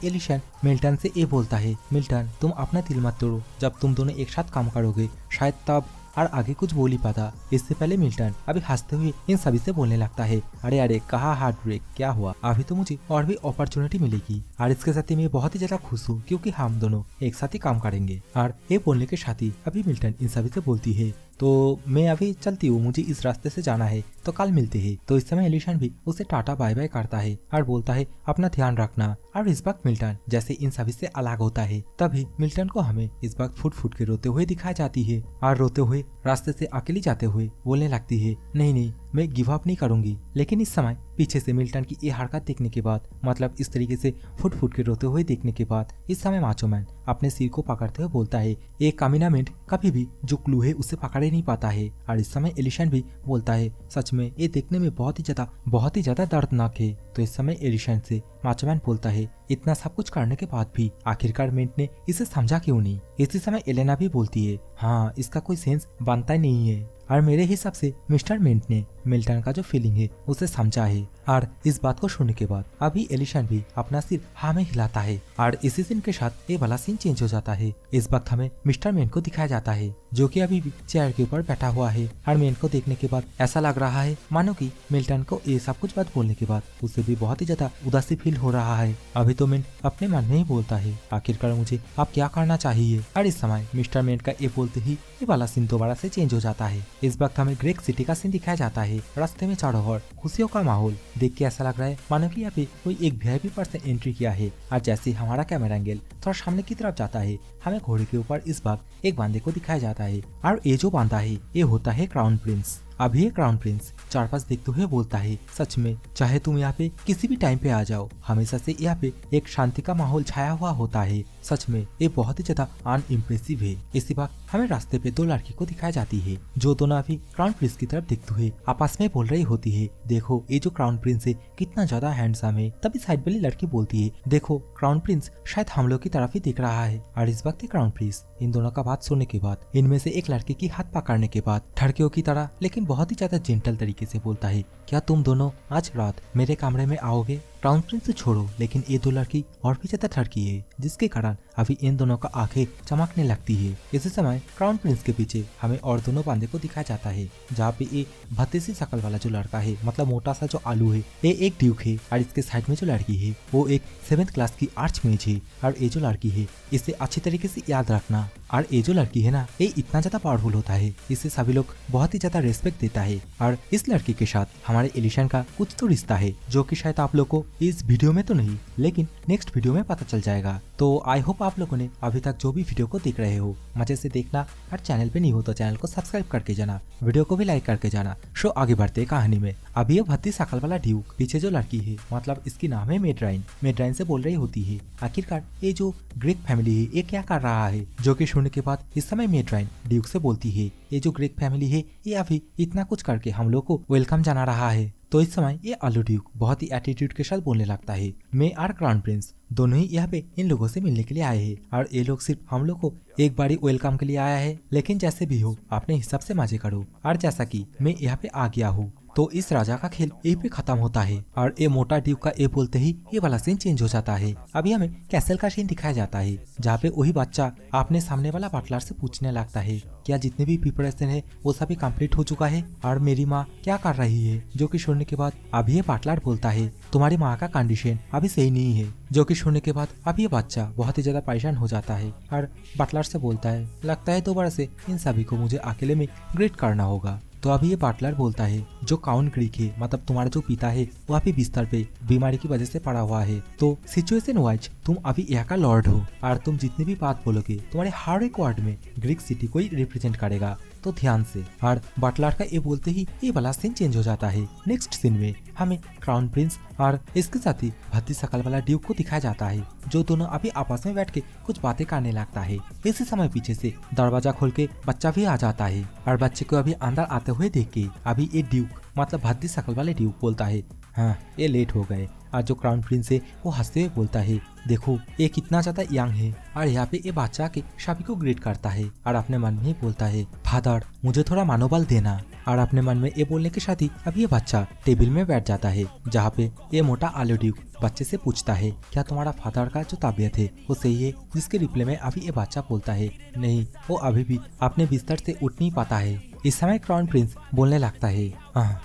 एलिशन मिल्टन से ये बोलता है, मिल्टन तुम अपना दिल मत तोड़ो, जब तुम दोनों एक साथ काम करोगे शायद तब। और आगे कुछ बोल ही पाता। इससे पहले मिल्टन अभी हंसते हुए इन सभी से बोलने लगता है, अरे अरे कहा हार्ट ब्रेक, क्या हुआ, अभी तो मुझे और भी अपॉर्चुनिटी मिलेगी। और इसके साथ ही मैं बहुत ही ज्यादा खुश हूँ क्योंकि हम दोनों एक साथ ही काम करेंगे। और ये बोलने के साथ ही अभी मिल्टन इन सभी से बोलती है, तो मैं अभी चलती हूँ, मुझे इस रास्ते से जाना है, तो कल मिलते हैं। तो इस समय एलिशन भी उसे टाटा बाय बाय करता है और बोलता है अपना ध्यान रखना। और इस वक्त मिल्टन जैसे इन सभी से अलग होता है, तभी मिल्टन को हमें इस वक्त फुट फुट के रोते हुए दिखाई जाती है। और रोते हुए रास्ते से अकेली जाते हुए बोलने लगती है, नहीं नहीं मैं गिव अप नहीं करूंगी। लेकिन इस समय पीछे से मिल्टन की ये हरकत देखने के बाद, मतलब इस तरीके से फुट फुट के रोते हुए देखने के बाद, इस समय माचो मैन अपने सिर को पकड़ते हुए बोलता है, ये कमीना मिंट कभी भी जो क्लू है उसे पकड़ ही नहीं पाता है। और इस समय एलिशन भी बोलता है, सच में ये देखने में बहुत ही ज्यादा दर्दनाक है। तो इस समय एलिशन से माचो मैन बोलता है, इतना सब कुछ करने के बाद भी आखिरकार मिंट ने इसे समझा क्यों नहीं? इसी समय एलेना भी बोलती है, हाँ इसका कोई सेंस बनता ही नहीं है। और मेरे हिसाब से मिस्टर मिंट ने मिल्टन का जो फीलिंग है उसे समझा है। और इस बात को सुनने के बाद अभी एलिशन भी अपना सिर हाँ में हिलाता है। और इसी सीन के साथ ये वाला सीन चेंज हो जाता है। इस वक्त हमें मिस्टर मिंट को दिखाया जाता है, जो कि अभी भी चेयर के ऊपर बैठा हुआ है। और मिंट को देखने के बाद ऐसा लग रहा है मानो कि मिल्टन को ये सब कुछ बात बोलने के बाद उसे भी बहुत ही ज्यादा उदासी फील हो रहा है। अभी तो मिंट अपने मन में ही बोलता है, आखिरकार मुझे अब क्या करना चाहिए? और इस समय मिस्टर मिंट का ये बोलते ही ये वाला सीन दोबारा से चेंज हो जाता है। इस वक्त हमें ग्रेक सिटी का सीन दिखाया जाता है। रास्ते में चारों ओर खुशियों का माहौल देख के ऐसा लग रहा है मानो कि यहाँ पे कोई एक वीआईपी पर्सन एंट्री किया है। और जैसे हमारा कैमरा एंगल थोड़ा सामने की तरफ जाता है, हमें घोड़े के ऊपर इस बार एक बांदे को दिखाया जाता है। और ये जो बांदा है ये होता है क्राउन प्रिंस। अभी ये क्राउन प्रिंस चार पास देखते हुए बोलता है, सच में चाहे तुम यहाँ पे किसी भी टाइम पे आ जाओ, हमेशा से यहाँ पे एक शांति का माहौल छाया हुआ होता है। सच में ये बहुत ही ज्यादा अनइम्प्रेसिव है। इसी बात हमें रास्ते पे दो लड़की को दिखाई जाती है, जो दोनों अभी क्राउन प्रिंस की तरफ देखते हुए आपस में बोल रही होती है, देखो ये जो क्राउन प्रिंस है कितना ज्यादा हैंडसम है। तभी साइड वाली लड़की बोलती है, देखो क्राउन प्रिंस शायद हम लोग की तरफ ही दिख रहा है। और इस वक्त क्राउन प्रिंस इन दोनों का बात सुनने के बाद इनमें से एक लड़की की हाथ पकड़ने के बाद ठड़कियों की तरह लेकिन बहुत ही ज्यादा जेंटल तरीके से बोलता है, क्या तुम दोनों आज रात मेरे कमरे में आओगे? क्राउन प्रिंस से छोड़ो, लेकिन ये दो लड़की और भी ज्यादा ठड़की है, जिसके कारण अभी इन दोनों का आंखें चमकने लगती है। इसी समय क्राउन प्रिंस के पीछे हमें और दोनों बांदे को दिखाया जाता है, जहाँ पे ये भत्ते सी शकल वाला जो लड़का है, मतलब मोटा सा जो आलू है, ये एक ड्यूक है। और इसके साइड में जो लड़की है वो एक 7th क्लास की आर्च मेज है। और ये जो लड़की है इसे अच्छी तरीके से याद रखना। और ये जो लड़की है ना, ये इतना ज्यादा पावरफुल होता है, इसे सभी लोग बहुत ही ज्यादा रेस्पेक्ट देता है। और इस लड़की के साथ हमारे एलिशन का कुछ तो रिश्ता है, जो कि शायद आप लोग को इस वीडियो में तो नहीं, लेकिन नेक्स्ट वीडियो में पता चल जाएगा। तो आई होप आप लोगों ने अभी तक जो भी वीडियो को देख रहे हो मजे से देखना, और चैनल पे नहीं हो तो चैनल को सब्सक्राइब करके जाना, वीडियो को भी लाइक करके जाना। शो आगे बढ़ते कहानी में। अभी ये भद्दी शकल वाला ड्यूक पीछे जो लड़की है, मतलब इसकी नाम है मेड्राइन, मेड्राइन से बोल रही होती है आखिरकार ये जो ग्रेग फैमिली है ये क्या कर रहा है। जो कि सुनने के बाद इस समय मेड्राइन ड्यूक से बोलती है ये जो ग्रेग फैमिली है ये अभी इतना कुछ करके हम लोग को वेलकम जाना रहा है। तो इस समय ये आलू ड्यूक बहुत ही एटीट्यूड के साथ बोलने लगता है मैं और क्राउन प्रिंस दोनों ही यहाँ पे इन लोगों से मिलने के लिए आए हैं, और ये लोग सिर्फ हम लोग को एक बारी वेलकम के लिए आया है, लेकिन जैसे भी हो अपने हिसाब से मजे करो। और जैसा कि मैं यहाँ पे आ गया हूँ तो इस राजा का खेल यही पे खत्म होता है, और ये मोटा ड्यूक का ये बोलते ही ये वाला सीन चेंज हो जाता है। अभी हमें कैसल का सीन दिखाया जाता है जहाँ पे वही बच्चा अपने सामने वाला बटलर से पूछने लगता है क्या जितने भी प्रिपरेशन है वो सभी कंप्लीट हो चुका है और मेरी माँ क्या कर रही है। जो कि सुनने के बाद अभी ये बटलर बोलता है तुम्हारी माँ का कंडीशन अभी सही नहीं है। जो कि सुनने के बाद अभी ये बच्चा बहुत ही ज्यादा परेशान हो जाता है और बटलर से बोलता है लगता है दोबारा से इन सभी को मुझे अकेले में ग्रीट करना होगा। तो अभी ये बटलर बोलता है जो काउन क्रीक है, मतलब तुम्हारा जो पिता है वो अभी बिस्तर पे बीमारी की वजह से पड़ा हुआ है, तो सिचुएशन वाइज तुम अभी यहाँ का लॉर्ड हो और तुम जितनी भी बात बोलोगे तुम्हारे हर एक वर्ड में ग्रीक सिटी को ही रिप्रेजेंट करेगा, तो ध्यान से। और बटलर का ये बोलते ही ये वाला सीन चेंज हो जाता है। नेक्स्ट सीन में हमें क्राउन प्रिंस और इसके साथ ही भद्दी शकल वाला ड्यूक को दिखाया जाता है, जो दोनों अभी आपस में बैठ के कुछ बातें करने लगता है। इसी समय पीछे से दरवाजा खोल के बच्चा भी आ जाता है, और बच्चे को अभी अंदर आते हुए देख के अभी ये ड्यूक मतलब भद्दी शकल वाले ड्यूक बोलता है हाँ ये लेट हो गए। और जो क्राउन प्रिंस है वो हंसते हुए बोलता है देखो ये कितना ज्यादा यंग है, और यहाँ पे ये बच्चा के सभी को ग्रीट करता है और अपने मन में ही बोलता है फादर मुझे थोड़ा मनोबल देना। और अपने मन में ये बोलने के साथ ही अब ये बच्चा टेबल में बैठ जाता है, जहाँ पे ये मोटा आलू ड्यूक बच्चे से पूछता है क्या तुम्हारा फादर का जो तबीयत है वो सही है। जिसके रिप्लाई में अभी ये बच्चा बोलता है नहीं वो अभी भी अपने बिस्तर से उठ नहीं पाता है। इस समय क्राउन प्रिंस बोलने लगता है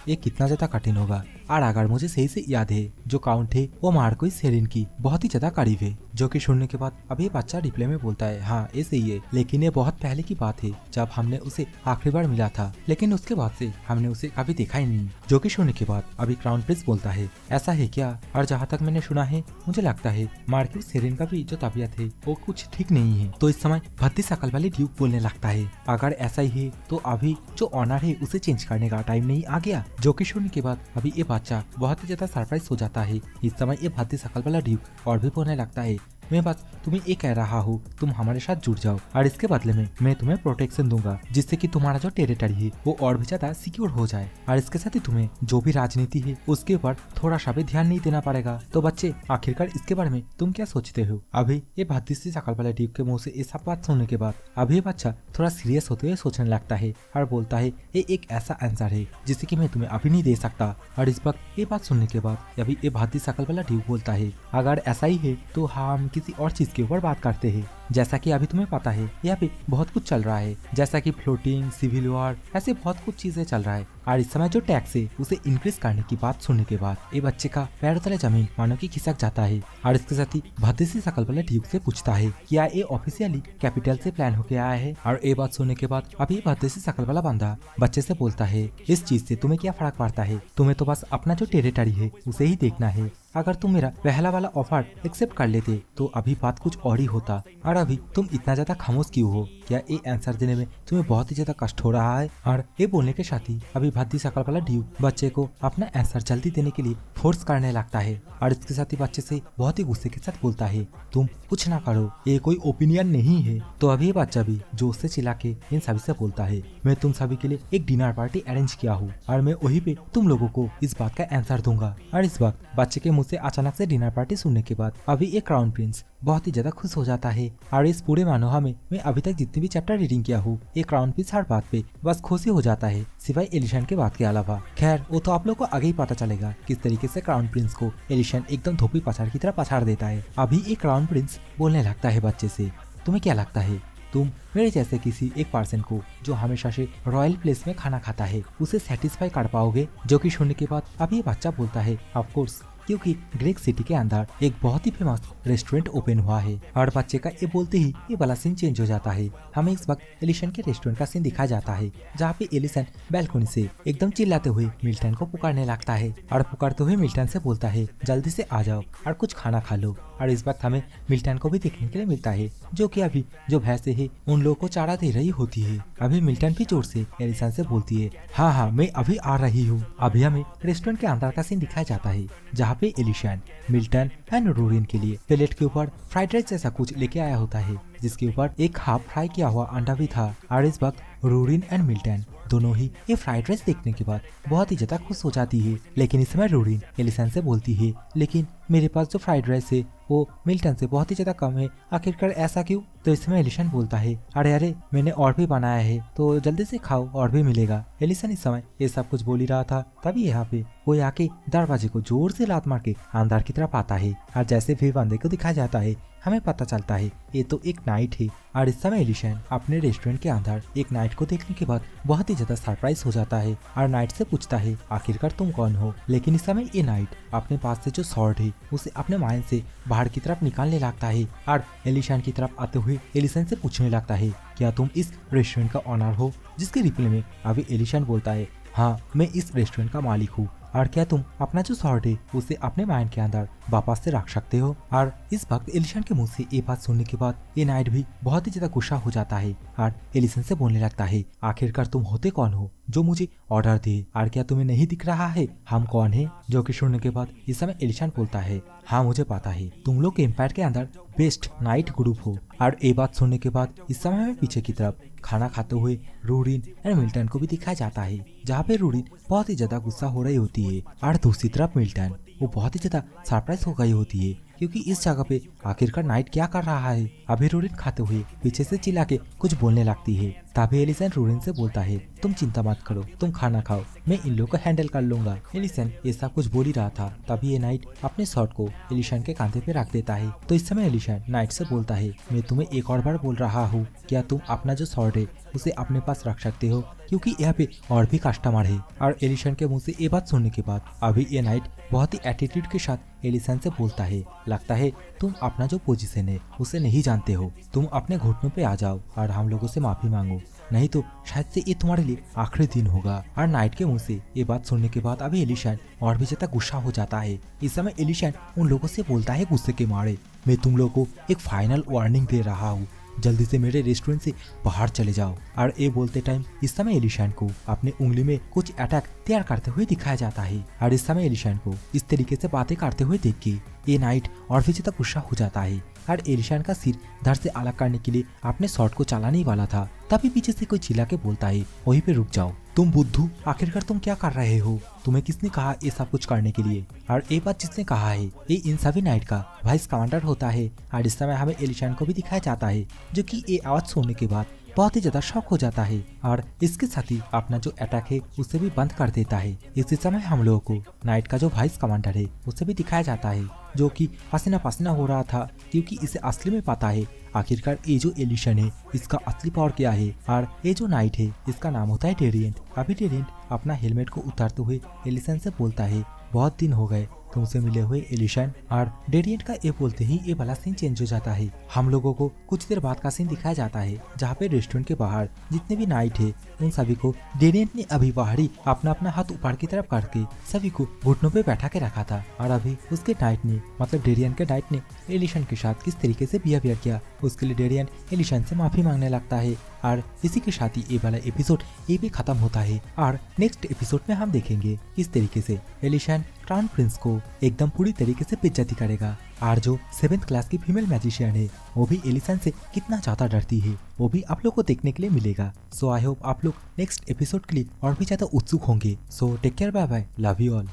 ये कितना ज्यादा कठिन होगा, और अगर मुझे सही से याद है जो काउंट है वो मार्को सेरिन की बहुत ही ज्यादा करीब है। जो कि सुनने के बाद अभी बच्चा रिप्लाई में बोलता है हाँ ये सही है, लेकिन ये बहुत पहले की बात है जब हमने उसे आखिरी बार मिला था, लेकिन उसके बाद से हमने उसे कभी देखा ही नहीं। जो कि सुनने के बाद अभी क्राउन प्रिंस बोलता है ऐसा है क्या, और जहाँ तक मैंने सुना है मुझे लगता है मार्को सेरिन का भी जो तबीयत है वो कुछ ठीक नहीं है। तो इस समय भद्दी शकल वाले ड्यूक बोलने लगता है अगर ऐसा ही है तो अभी जो ऑनर है उसे चेंज करने का टाइम नहीं आ गया। जो कि सुनने के बाद अभी ये बच्चा बहुत ही ज्यादा सरप्राइज हो जाता है। इस समय ये भद्दी शकल वाला ड्यूक और भी बोलने लगता है मैं बस तुम्हें ये कह रहा हूँ तुम हमारे साथ जुड़ जाओ, और इसके बदले में मैं तुम्हें प्रोटेक्शन दूंगा जिससे कि तुम्हारा जो टेरिटरी है वो और भी ज्यादा सिक्योर हो जाए, और इसके साथ ही तुम्हें जो भी राजनीति है उसके ऊपर थोड़ा सा भी ध्यान नहीं देना पड़ेगा। तो बच्चे आखिरकार इसके बारे में तुम क्या सोचते हो। अभी ये भद्दी सी शकल वाले ड्यूक के मुँह से ये सब बात सुनने के बाद अभी ये बच्चा थोड़ा सीरियस होते हुए सोचने लगता है और बोलता है ये एक ऐसा आंसर है जिसे कि मैं तुम्हें अभी नहीं दे सकता। और इस वक्त ये बात सुनने के बाद अभी ये भद्दी शकल वाला ड्यूक बोलता है अगर ऐसा ही है तो हम किसी और चीज के ऊपर बात करते हैं। जैसा कि अभी तुम्हें पता है यहाँ पे बहुत कुछ चल रहा है, जैसा कि फ्लोटिंग, सिविल वॉर, ऐसे बहुत कुछ चीजें चल रहा है। और इस समय जो टैक्स है उसे इंक्रीज करने की बात सुनने के बाद ये बच्चे का पैर तले जमीन मानो की खिसक जाता है, और इसके साथ ही भद्दी सी शकल वाले ड्यूक से पूछता है क्या ये ऑफिशियली कैपिटल से प्लान होके आया है। और ये बात सुनने के बाद अभी भद्दी सी शकल वाला बंदा बच्चे से बोलता है इस चीज से तुम्हें क्या फर्क पड़ता है, तुम्हें तो बस अपना जो टेरिटरी है उसे ही देखना है। अगर तुम मेरा पहला वाला ऑफर एक्सेप्ट कर लेते तो अभी बात कुछ और ही होता, और अभी तुम इतना ज्यादा खामोश क्यों हो, क्या ये आंसर देने में तुम्हें बहुत ही ज्यादा कष्ट हो रहा है। और ये बोलने के साथ ही अभी भद्दी शकल वाला ड्यूक बच्चे को अपना आंसर जल्दी देने के लिए फोर्स करने लगता है, और इसके साथ ही बच्चे से बहुत ही गुस्से के साथ बोलता है तुम कुछ ना करो ये कोई ओपिनियन नहीं है। तो अभी बच्चा भी जोश से चिल्ला के इन सभी से बोलता है मैं तुम सभी के लिए एक डिनर पार्टी अरेंज किया हूँ और मैं वही पे तुम लोगों को इस बात का आंसर दूंगा। और इस वक्त बच्चे के मुंह से अचानक से डिनर पार्टी सुनने के बाद अभी एक क्राउन प्रिंस बहुत ही ज्यादा खुश हो जाता है, और इस पूरे मानोहा में मैं अभी तक जितनी भी चैप्टर रीडिंग किया हूँ ये क्राउन प्रिंस हर बात पे बस खुशी हो जाता है सिवाय एलिशन के बात के अलावा। खैर वो तो आप लोग को आगे ही पता चलेगा किस तरीके से क्राउन प्रिंस को एलिशन एकदम धोपी पछाड़ की तरह पछाड़ देता है। अभी एक क्राउन प्रिंस बोलने लगता है बच्चे से तुम्हें क्या लगता है तुम मेरे जैसे किसी एक पर्सन को जो हमेशा से रॉयल प्लेस में खाना खाता है उसे सेटिस्फाई कर पाओगे। जो कि सुनने के बाद अभी बच्चा बोलता है ऑफ कोर्स क्योंकि ग्रेग सिटी के अंदर एक बहुत ही फेमस रेस्टोरेंट ओपन हुआ है। और बच्चे का ये बोलते ही ये वाला सीन चेंज हो जाता है। हमें इस वक्त एलिशन के रेस्टोरेंट का सीन दिखाया जाता है, जहाँ पे एलिसन बैल्कनी से एकदम चिल्लाते हुए मिल्टन को पुकारने लगता है और पुकारते हुए मिल्टन से बोलता है जल्दी से आ जाओ और कुछ खाना खा लो। और इस वक्त हमें मिल्टन को भी देखने के लिए मिलता है, जो कि अभी जो भैंसे है उन लोगों को चारा दे रही होती है। अभी मिल्टन भी जोर से एलिसन से बोलती है हाँ हाँ मैं अभी आ रही हूँ। अभी हमें रेस्टोरेंट के अंदर का सीन दिखाया जाता है, जहाँ पे एलिशन मिल्टन एंड रोरिन के लिए प्लेट के ऊपर फ्राइड राइस जैसा कुछ लेके आया होता है, जिसके ऊपर एक हाफ फ्राई किया हुआ अंडा भी था। और इस वक्त रोरिन एंड मिल्टन दोनों ही ये फ्राइड राइस देखने के बाद बहुत ही ज्यादा खुश हो जाती है। लेकिन इस समय रोरिन एलिसन से बोलती है लेकिन मेरे पास जो फ्राइड राइस है वो मिल्टन से बहुत ही ज्यादा कम है, आखिरकार ऐसा क्यों? तो इस समय एलिसन बोलता है अरे अरे मैंने और भी बनाया है तो जल्दी से खाओ और भी मिलेगा। एलिसन इस समय ये सब कुछ बोल ही रहा था, तभी यहाँ पे कोई आके दरवाजे को जोर से लात मार के अंदर की तरफ आता है। और जैसे भी बंदे को दिखाया जाता है हमें पता चलता है ये तो एक नाइट है। और इस समय एलिशन अपने रेस्टोरेंट के अंदर एक नाइट को देखने के बाद बहुत ही ज्यादा सरप्राइज हो जाता है और नाइट से पूछता है आखिरकार तुम कौन हो। लेकिन इस समय ये नाइट अपने पास से जो स्वॉर्ड है उसे अपने माइंड से बाहर की तरफ निकालने लगता है और एलिशन की तरफ आते हुए एलिशन से पूछने लगता है क्या तुम इस रेस्टोरेंट का ऑनर हो? जिसके रिप्लाई में अभी एलिशन बोलता है हाँ मैं इस रेस्टोरेंट का मालिक हूँ और क्या तुम अपना जो स्वॉर्ड है उसे अपने माइंड के अंदर वापस से रख सकते हो? और इस वक्त एलिशन के मुंह से ये बात सुनने के बाद ये नाइट भी बहुत ही ज्यादा गुस्सा हो जाता है और एलिशन से बोलने लगता है आखिरकार तुम होते कौन हो जो मुझे ऑर्डर दे, और क्या तुम्हें नहीं दिख रहा है हम कौन है? जो कि सुनने के बाद इस समय एलिशन बोलता है हाँ मुझे पता है तुम लोग एम्पायर के अंदर बेस्ट नाइट ग्रुप हो। और ये बात सुनने के बाद इस समय हमें पीछे की तरफ खाना खाते हुए रोरिन एंड मिल्टन को भी दिखाया जाता है, जहाँ पे रोरिन बहुत ही ज्यादा गुस्सा हो रही होती है और दूसरी तरफ मिल्टन वो बहुत ही ज्यादा सरप्राइज हो गई होती है क्योंकि इस जगह पे आखिरकार नाइट क्या कर रहा है। अभी रोरिन खाते हुए पीछे से चिल्ला के कुछ बोलने लगती है, तभी एलिसन रोरिन से बोलता है तुम चिंता मत करो तुम खाना खाओ मैं इन लोगों को हैंडल कर लूंगा। एलिसन ये सब कुछ बोल ही रहा था, तभी ये नाइट अपने शॉट को एलिशन के कांधे पे रख देता है। तो इस समय एलिशन नाइट से बोलता है मैं तुम्हें एक और बार बोल रहा हूँ क्या तुम अपना जो शॉट है उसे अपने पास रख सकते हो, क्योंकि यहाँ पे और भी कस्टमर है। और एलिशन के मुंह से ये बात सुनने के बाद अभी ये नाइट बहुत ही एटीट्यूड के साथ एलिसन से बोलता है लगता है तुम अपना जो पोजीशन है उसे नहीं जानते हो, तुम अपने घुटनों पे आ जाओ और हम लोगों से माफी मांगो, नहीं तो शायद से ये तुम्हारे लिए आखिरी दिन होगा। और नाइट के मुंह से ये बात सुनने के बाद अभी एलिशन और भी ज्यादा गुस्सा हो जाता है। इस समय एलिशन उन लोगों से बोलता है गुस्से के मारे मैं तुम लोगों को एक फाइनल वार्निंग दे रहा हूँ, जल्दी से मेरे रेस्टोरेंट से बाहर चले जाओ। और ये बोलते टाइम इस समय एलिशन को अपने उंगली में कुछ अटैक तैयार करते हुए दिखाया जाता है। और इस समय एलिशन को इस तरीके से बातें करते हुए देख के ये नाइट और भी ज्यादा गुस्सा हो जाता है और एलिशन का सिर धड़ से अलग करने के लिए अपने शॉट को चलाने ही वाला था, तभी पीछे से कोई चिल्ला के बोलता है वहीं पे रुक जाओ तुम बुद्धू, आखिरकार तुम क्या कर रहे हो? तुम्हें किसने कहा ये सब कुछ करने के लिए? और ये बात जिसने कहा है ये इन सभी नाइट का वाइस कमांडर होता है। और इस समय हमें एलिशन को भी दिखाया जाता है, जो कि ये आवाज सुनने के बाद बहुत ही ज्यादा शॉक हो जाता है और इसके साथ ही अपना जो अटैक है उसे भी बंद कर देता है। इसी समय हम लोगों को नाइट का जो वाइस कमांडर है उसे भी दिखाया जाता है, जो कि पसीना पसीना हो रहा था क्योंकि इसे असली में पता है आखिरकार ये जो एलिशन है इसका असली पावर क्या है। और ये जो नाइट है इसका नाम होता है डेरिएंट। अभी डेरिएंट अपना हेलमेट को उतारते हुए एलिशन से बोलता है बहुत दिन हो गए तुमसे मिले हुए एलिशन। और डेरिएंट का ये बोलते ही ये वाला सीन चेंज हो जाता है। हम लोगों को कुछ देर बाद का सीन दिखाया जाता है, जहाँ पे रेस्टोरेंट के बाहर जितने भी नाइट है उन सभी को डेरिएंट ने अभी बाहर ही अपना अपना हाथ ऊपर की तरफ करके सभी को घुटनों पे बैठा के रखा था। और अभी उसके नाइट ने मतलब डेरिएंट के नाइट ने एलिशन के साथ किस तरीके से बिहेवियर किया उसके लिए डेरिएंट एलिशन से माफी मांगने लगता है। और इसी के साथ ही ये वाला एपिसोड ये भी खत्म होता है। और नेक्स्ट एपिसोड में हम देखेंगे किस तरीके से एलिशन क्राउन प्रिंस को एकदम पूरी तरीके से बेइज्जती करेगा और जो 7th क्लास की फीमेल मैजिशियन है वो भी एलिशन से कितना ज्यादा डरती है वो भी आप लोग को देखने के लिए मिलेगा। सो आई होप आप लोग नेक्स्ट एपिसोड के लिए और भी ज्यादा उत्सुक होंगे। So take care, bye bye, love you all.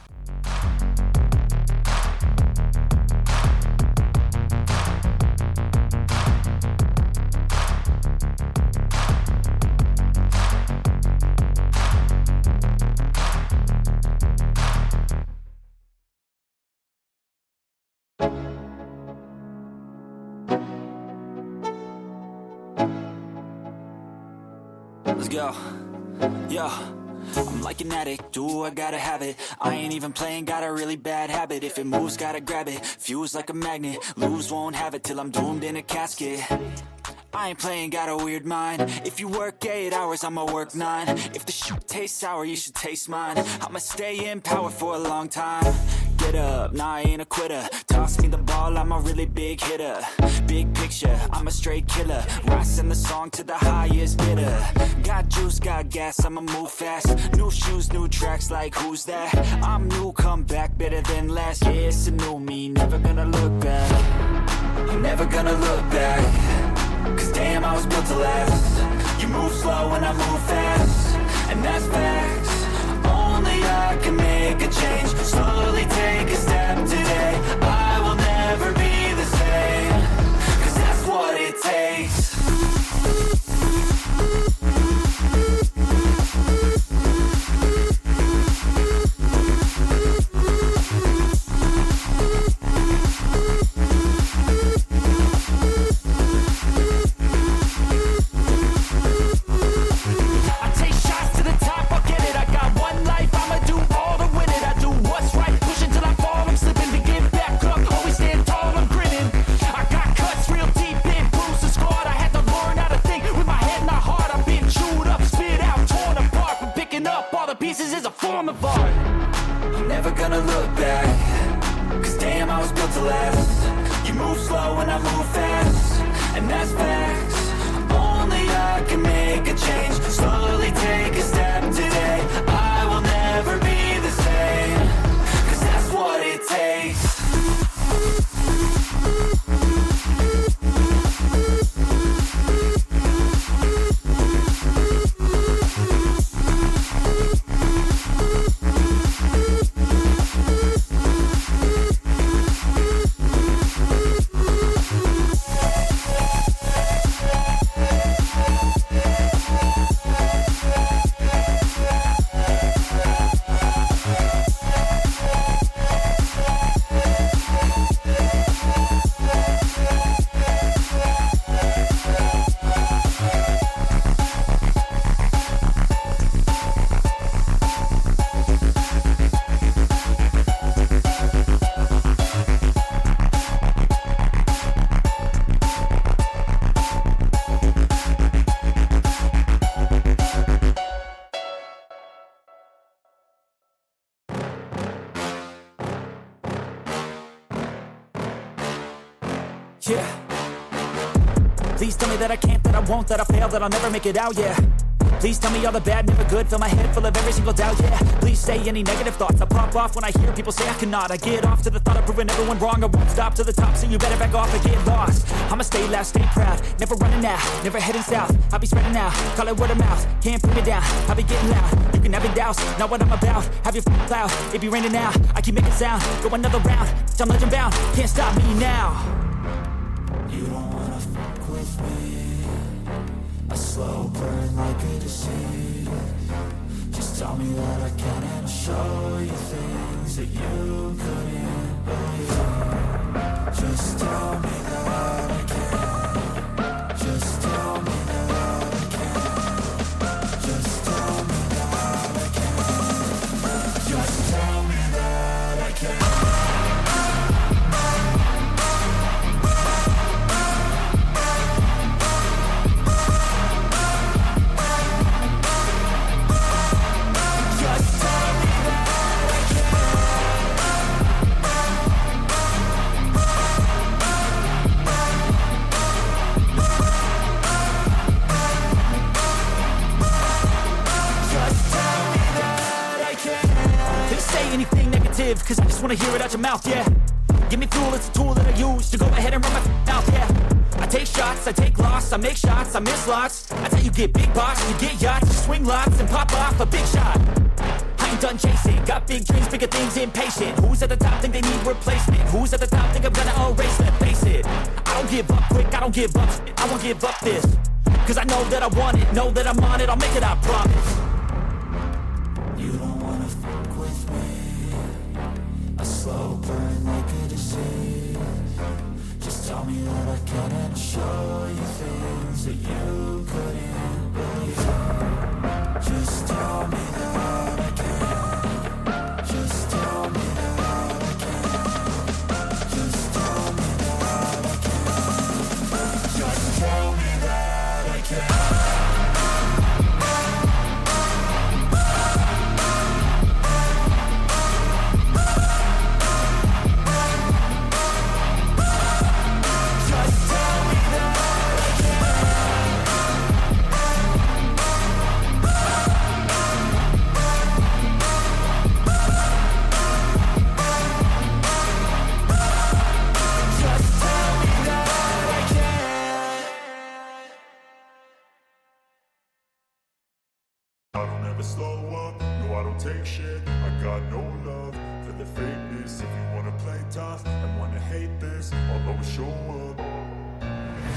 Let's go. Yeah. I'm like an addict, do I gotta have it. I ain't even playing, got a really bad habit. If it moves, gotta grab it, fuse like a magnet. Lose, won't have it till I'm doomed in a casket. I ain't playing, got a weird mind. If you work 8 hours, I'ma work 9. If the shit tastes sour, you should taste mine. I'ma stay in power for a long time. Get up, nah, I ain't a quitter. Toss me the ball, I'm a really big hitter. Big picture, I'm a straight killer. Rising the song to the highest bidder. Got juice, got gas, I'ma move fast. New shoes, new tracks, like who's that? I'm new, come back, better than last. Yeah, it's a new me, never gonna look back. I'm never gonna look back. Cause damn, I was built to last. You move slow and I move fast, and that's facts. Only I can make a change. Slowly take a step today. I will never be the same. Cause that's what it takes. Yeah. Please tell me that I can't, that I won't, that I fail, that I'll never make it out, yeah. Please tell me all the bad, never good, fill my head full of every single doubt, yeah. Please say any negative thoughts, I pop off when I hear people say I cannot. I get off to the thought of proving everyone wrong, I won't stop to the top, so you better back off and get lost. I'ma stay loud, stay proud, never running out, never heading south. I'll be spreading out, call it word of mouth, can't put me down, I'll be getting loud. You can have your doubts, not what I'm about, have your cloud, it be raining now. I keep making sound, go another round, I'm legend bound, can't stop me now. You don't wanna fuck with me, a slow burn like a disease. Just tell me that I can and I'll show you things that you couldn't believe. Just tell me that I can. Just tell me that I can. Just tell me that I can. Just tell me that I can. Anything negative, cause I just wanna hear it out your mouth, yeah. Give me fuel, it's a tool that I use to go ahead and run my mouth, yeah. I take shots, I take loss, I make shots, I miss lots. That's how you get big box, you get yachts, you swing lots and pop off a big shot. I ain't done chasing, got big dreams, bigger things, impatient. Who's at the top think they need replacement? Who's at the top think I'm gonna erase, let's face it. I don't give up quick, I don't give up shit, I won't give up this. Cause I know that I want it, know that I'm on it, I'll make it, I promise. You don't wanna fuck with me, a slow burn like a disease. Just tell me that I can and I'll show you things that you couldn't believe. Just tell me that never slow up, no I don't take shit. I got no love for the fakeness. If you wanna play tough and wanna hate this, I'll always show up.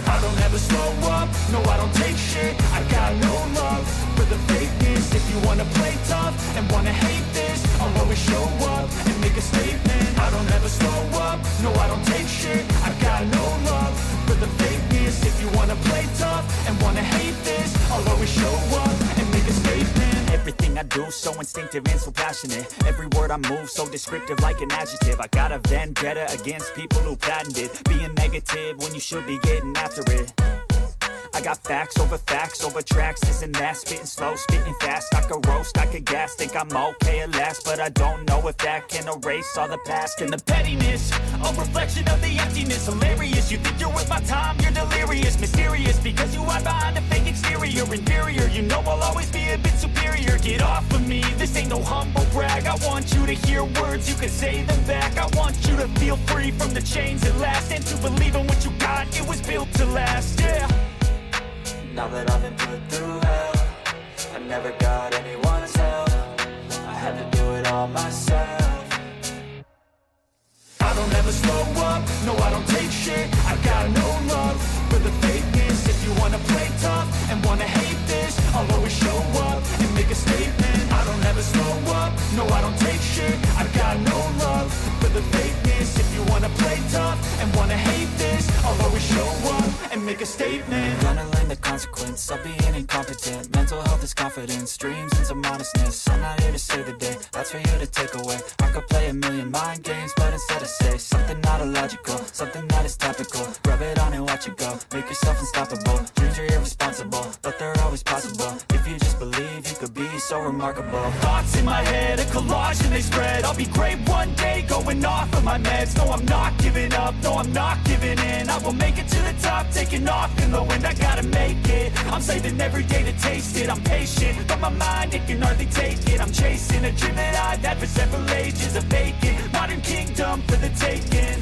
I don't ever slow up, no I don't take shit. I got no love for the fakeness. If you wanna play tough and wanna hate this, I'll always show up and make a statement. I don't ever slow up, no I don't take shit. I got no love for the fakeness. If you wanna play tough and wanna hate this, I'll always show up and make a statement. Everything I do so instinctive and so passionate. Every word I move so descriptive like an adjective. I got a vendetta against people who patented being negative when you should be getting after it. I got facts over tracks, this and that. Spitting slow, spitting fast. I could roast, I could gas. Think I'm okay at last, but I don't know if that can erase all the past. And the pettiness, a reflection of the emptiness. Hilarious, you think you're worth my time, you're delirious. Mysterious, because you hide behind a fake exterior. Inferior, you know I'll always be a bit superior. Get off of me, this ain't no humble brag. I want you to hear words, you can say them back. I want you to feel free from the chains at last, and to believe in what you got, it was built to last, yeah. Now that I've been put through hell, I never got anyone's help. I had to do it all myself. I don't ever slow up, no I don't take shit. I got no love for the fakeness. If you wanna play tough and wanna hate this, I'll always show up and make a statement. I don't ever slow up, no I don't take shit. I got no love for the fakeness. If you wanna play tough and wanna hate this, I'll always show up and make a statement. Gonna learn the consequence of being incompetent. Mental health is confidence, dreams and some honestness. I'm not here to save the day, that's for you to take away. I could play a million mind games, but instead I say something not illogical, something that is topical. Rub it on and watch it go, make yourself unstoppable. Dreams are irresponsible, but they're always possible. If you just believe, you could be so remarkable. Thoughts in my head, a collage and they spread. I'll be great one day, going off of my meds. No, I'm not giving up, no, I'm not giving in. I will make it to the top, taking off in the wind. I gotta make it, I'm saving every day to taste it. I'm patient, but my mind, it can hardly take it. I'm chasing a dream that I've had for several ages. A vacant, modern kingdom for the taking.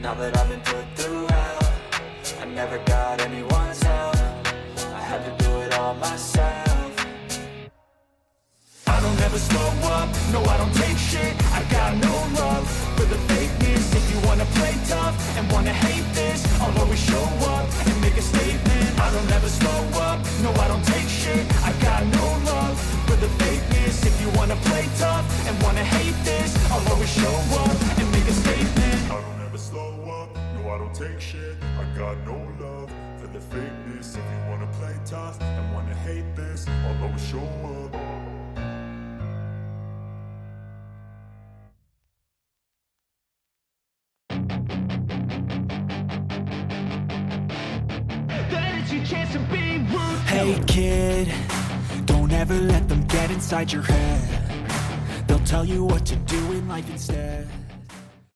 Now that I've been put through hell, I never got anyone's help. I had to do it all myself. I don't ever slow up, no I don't take shit. I got no love for the fakeness. If you wanna play tough and wanna hate this, I'll always show up and make a statement. I don't ever slow up, no I don't take shit. I got no love for the fakeness. If you wanna play tough and wanna hate this, I'll always show up and make a statement. I don't ever slow up, no I don't take shit. I got no love for the fakeness. If you wanna play tough and wanna hate this, I'll always show up. Hey kid, don't ever let them get inside your head. They'll tell you what to do in life instead.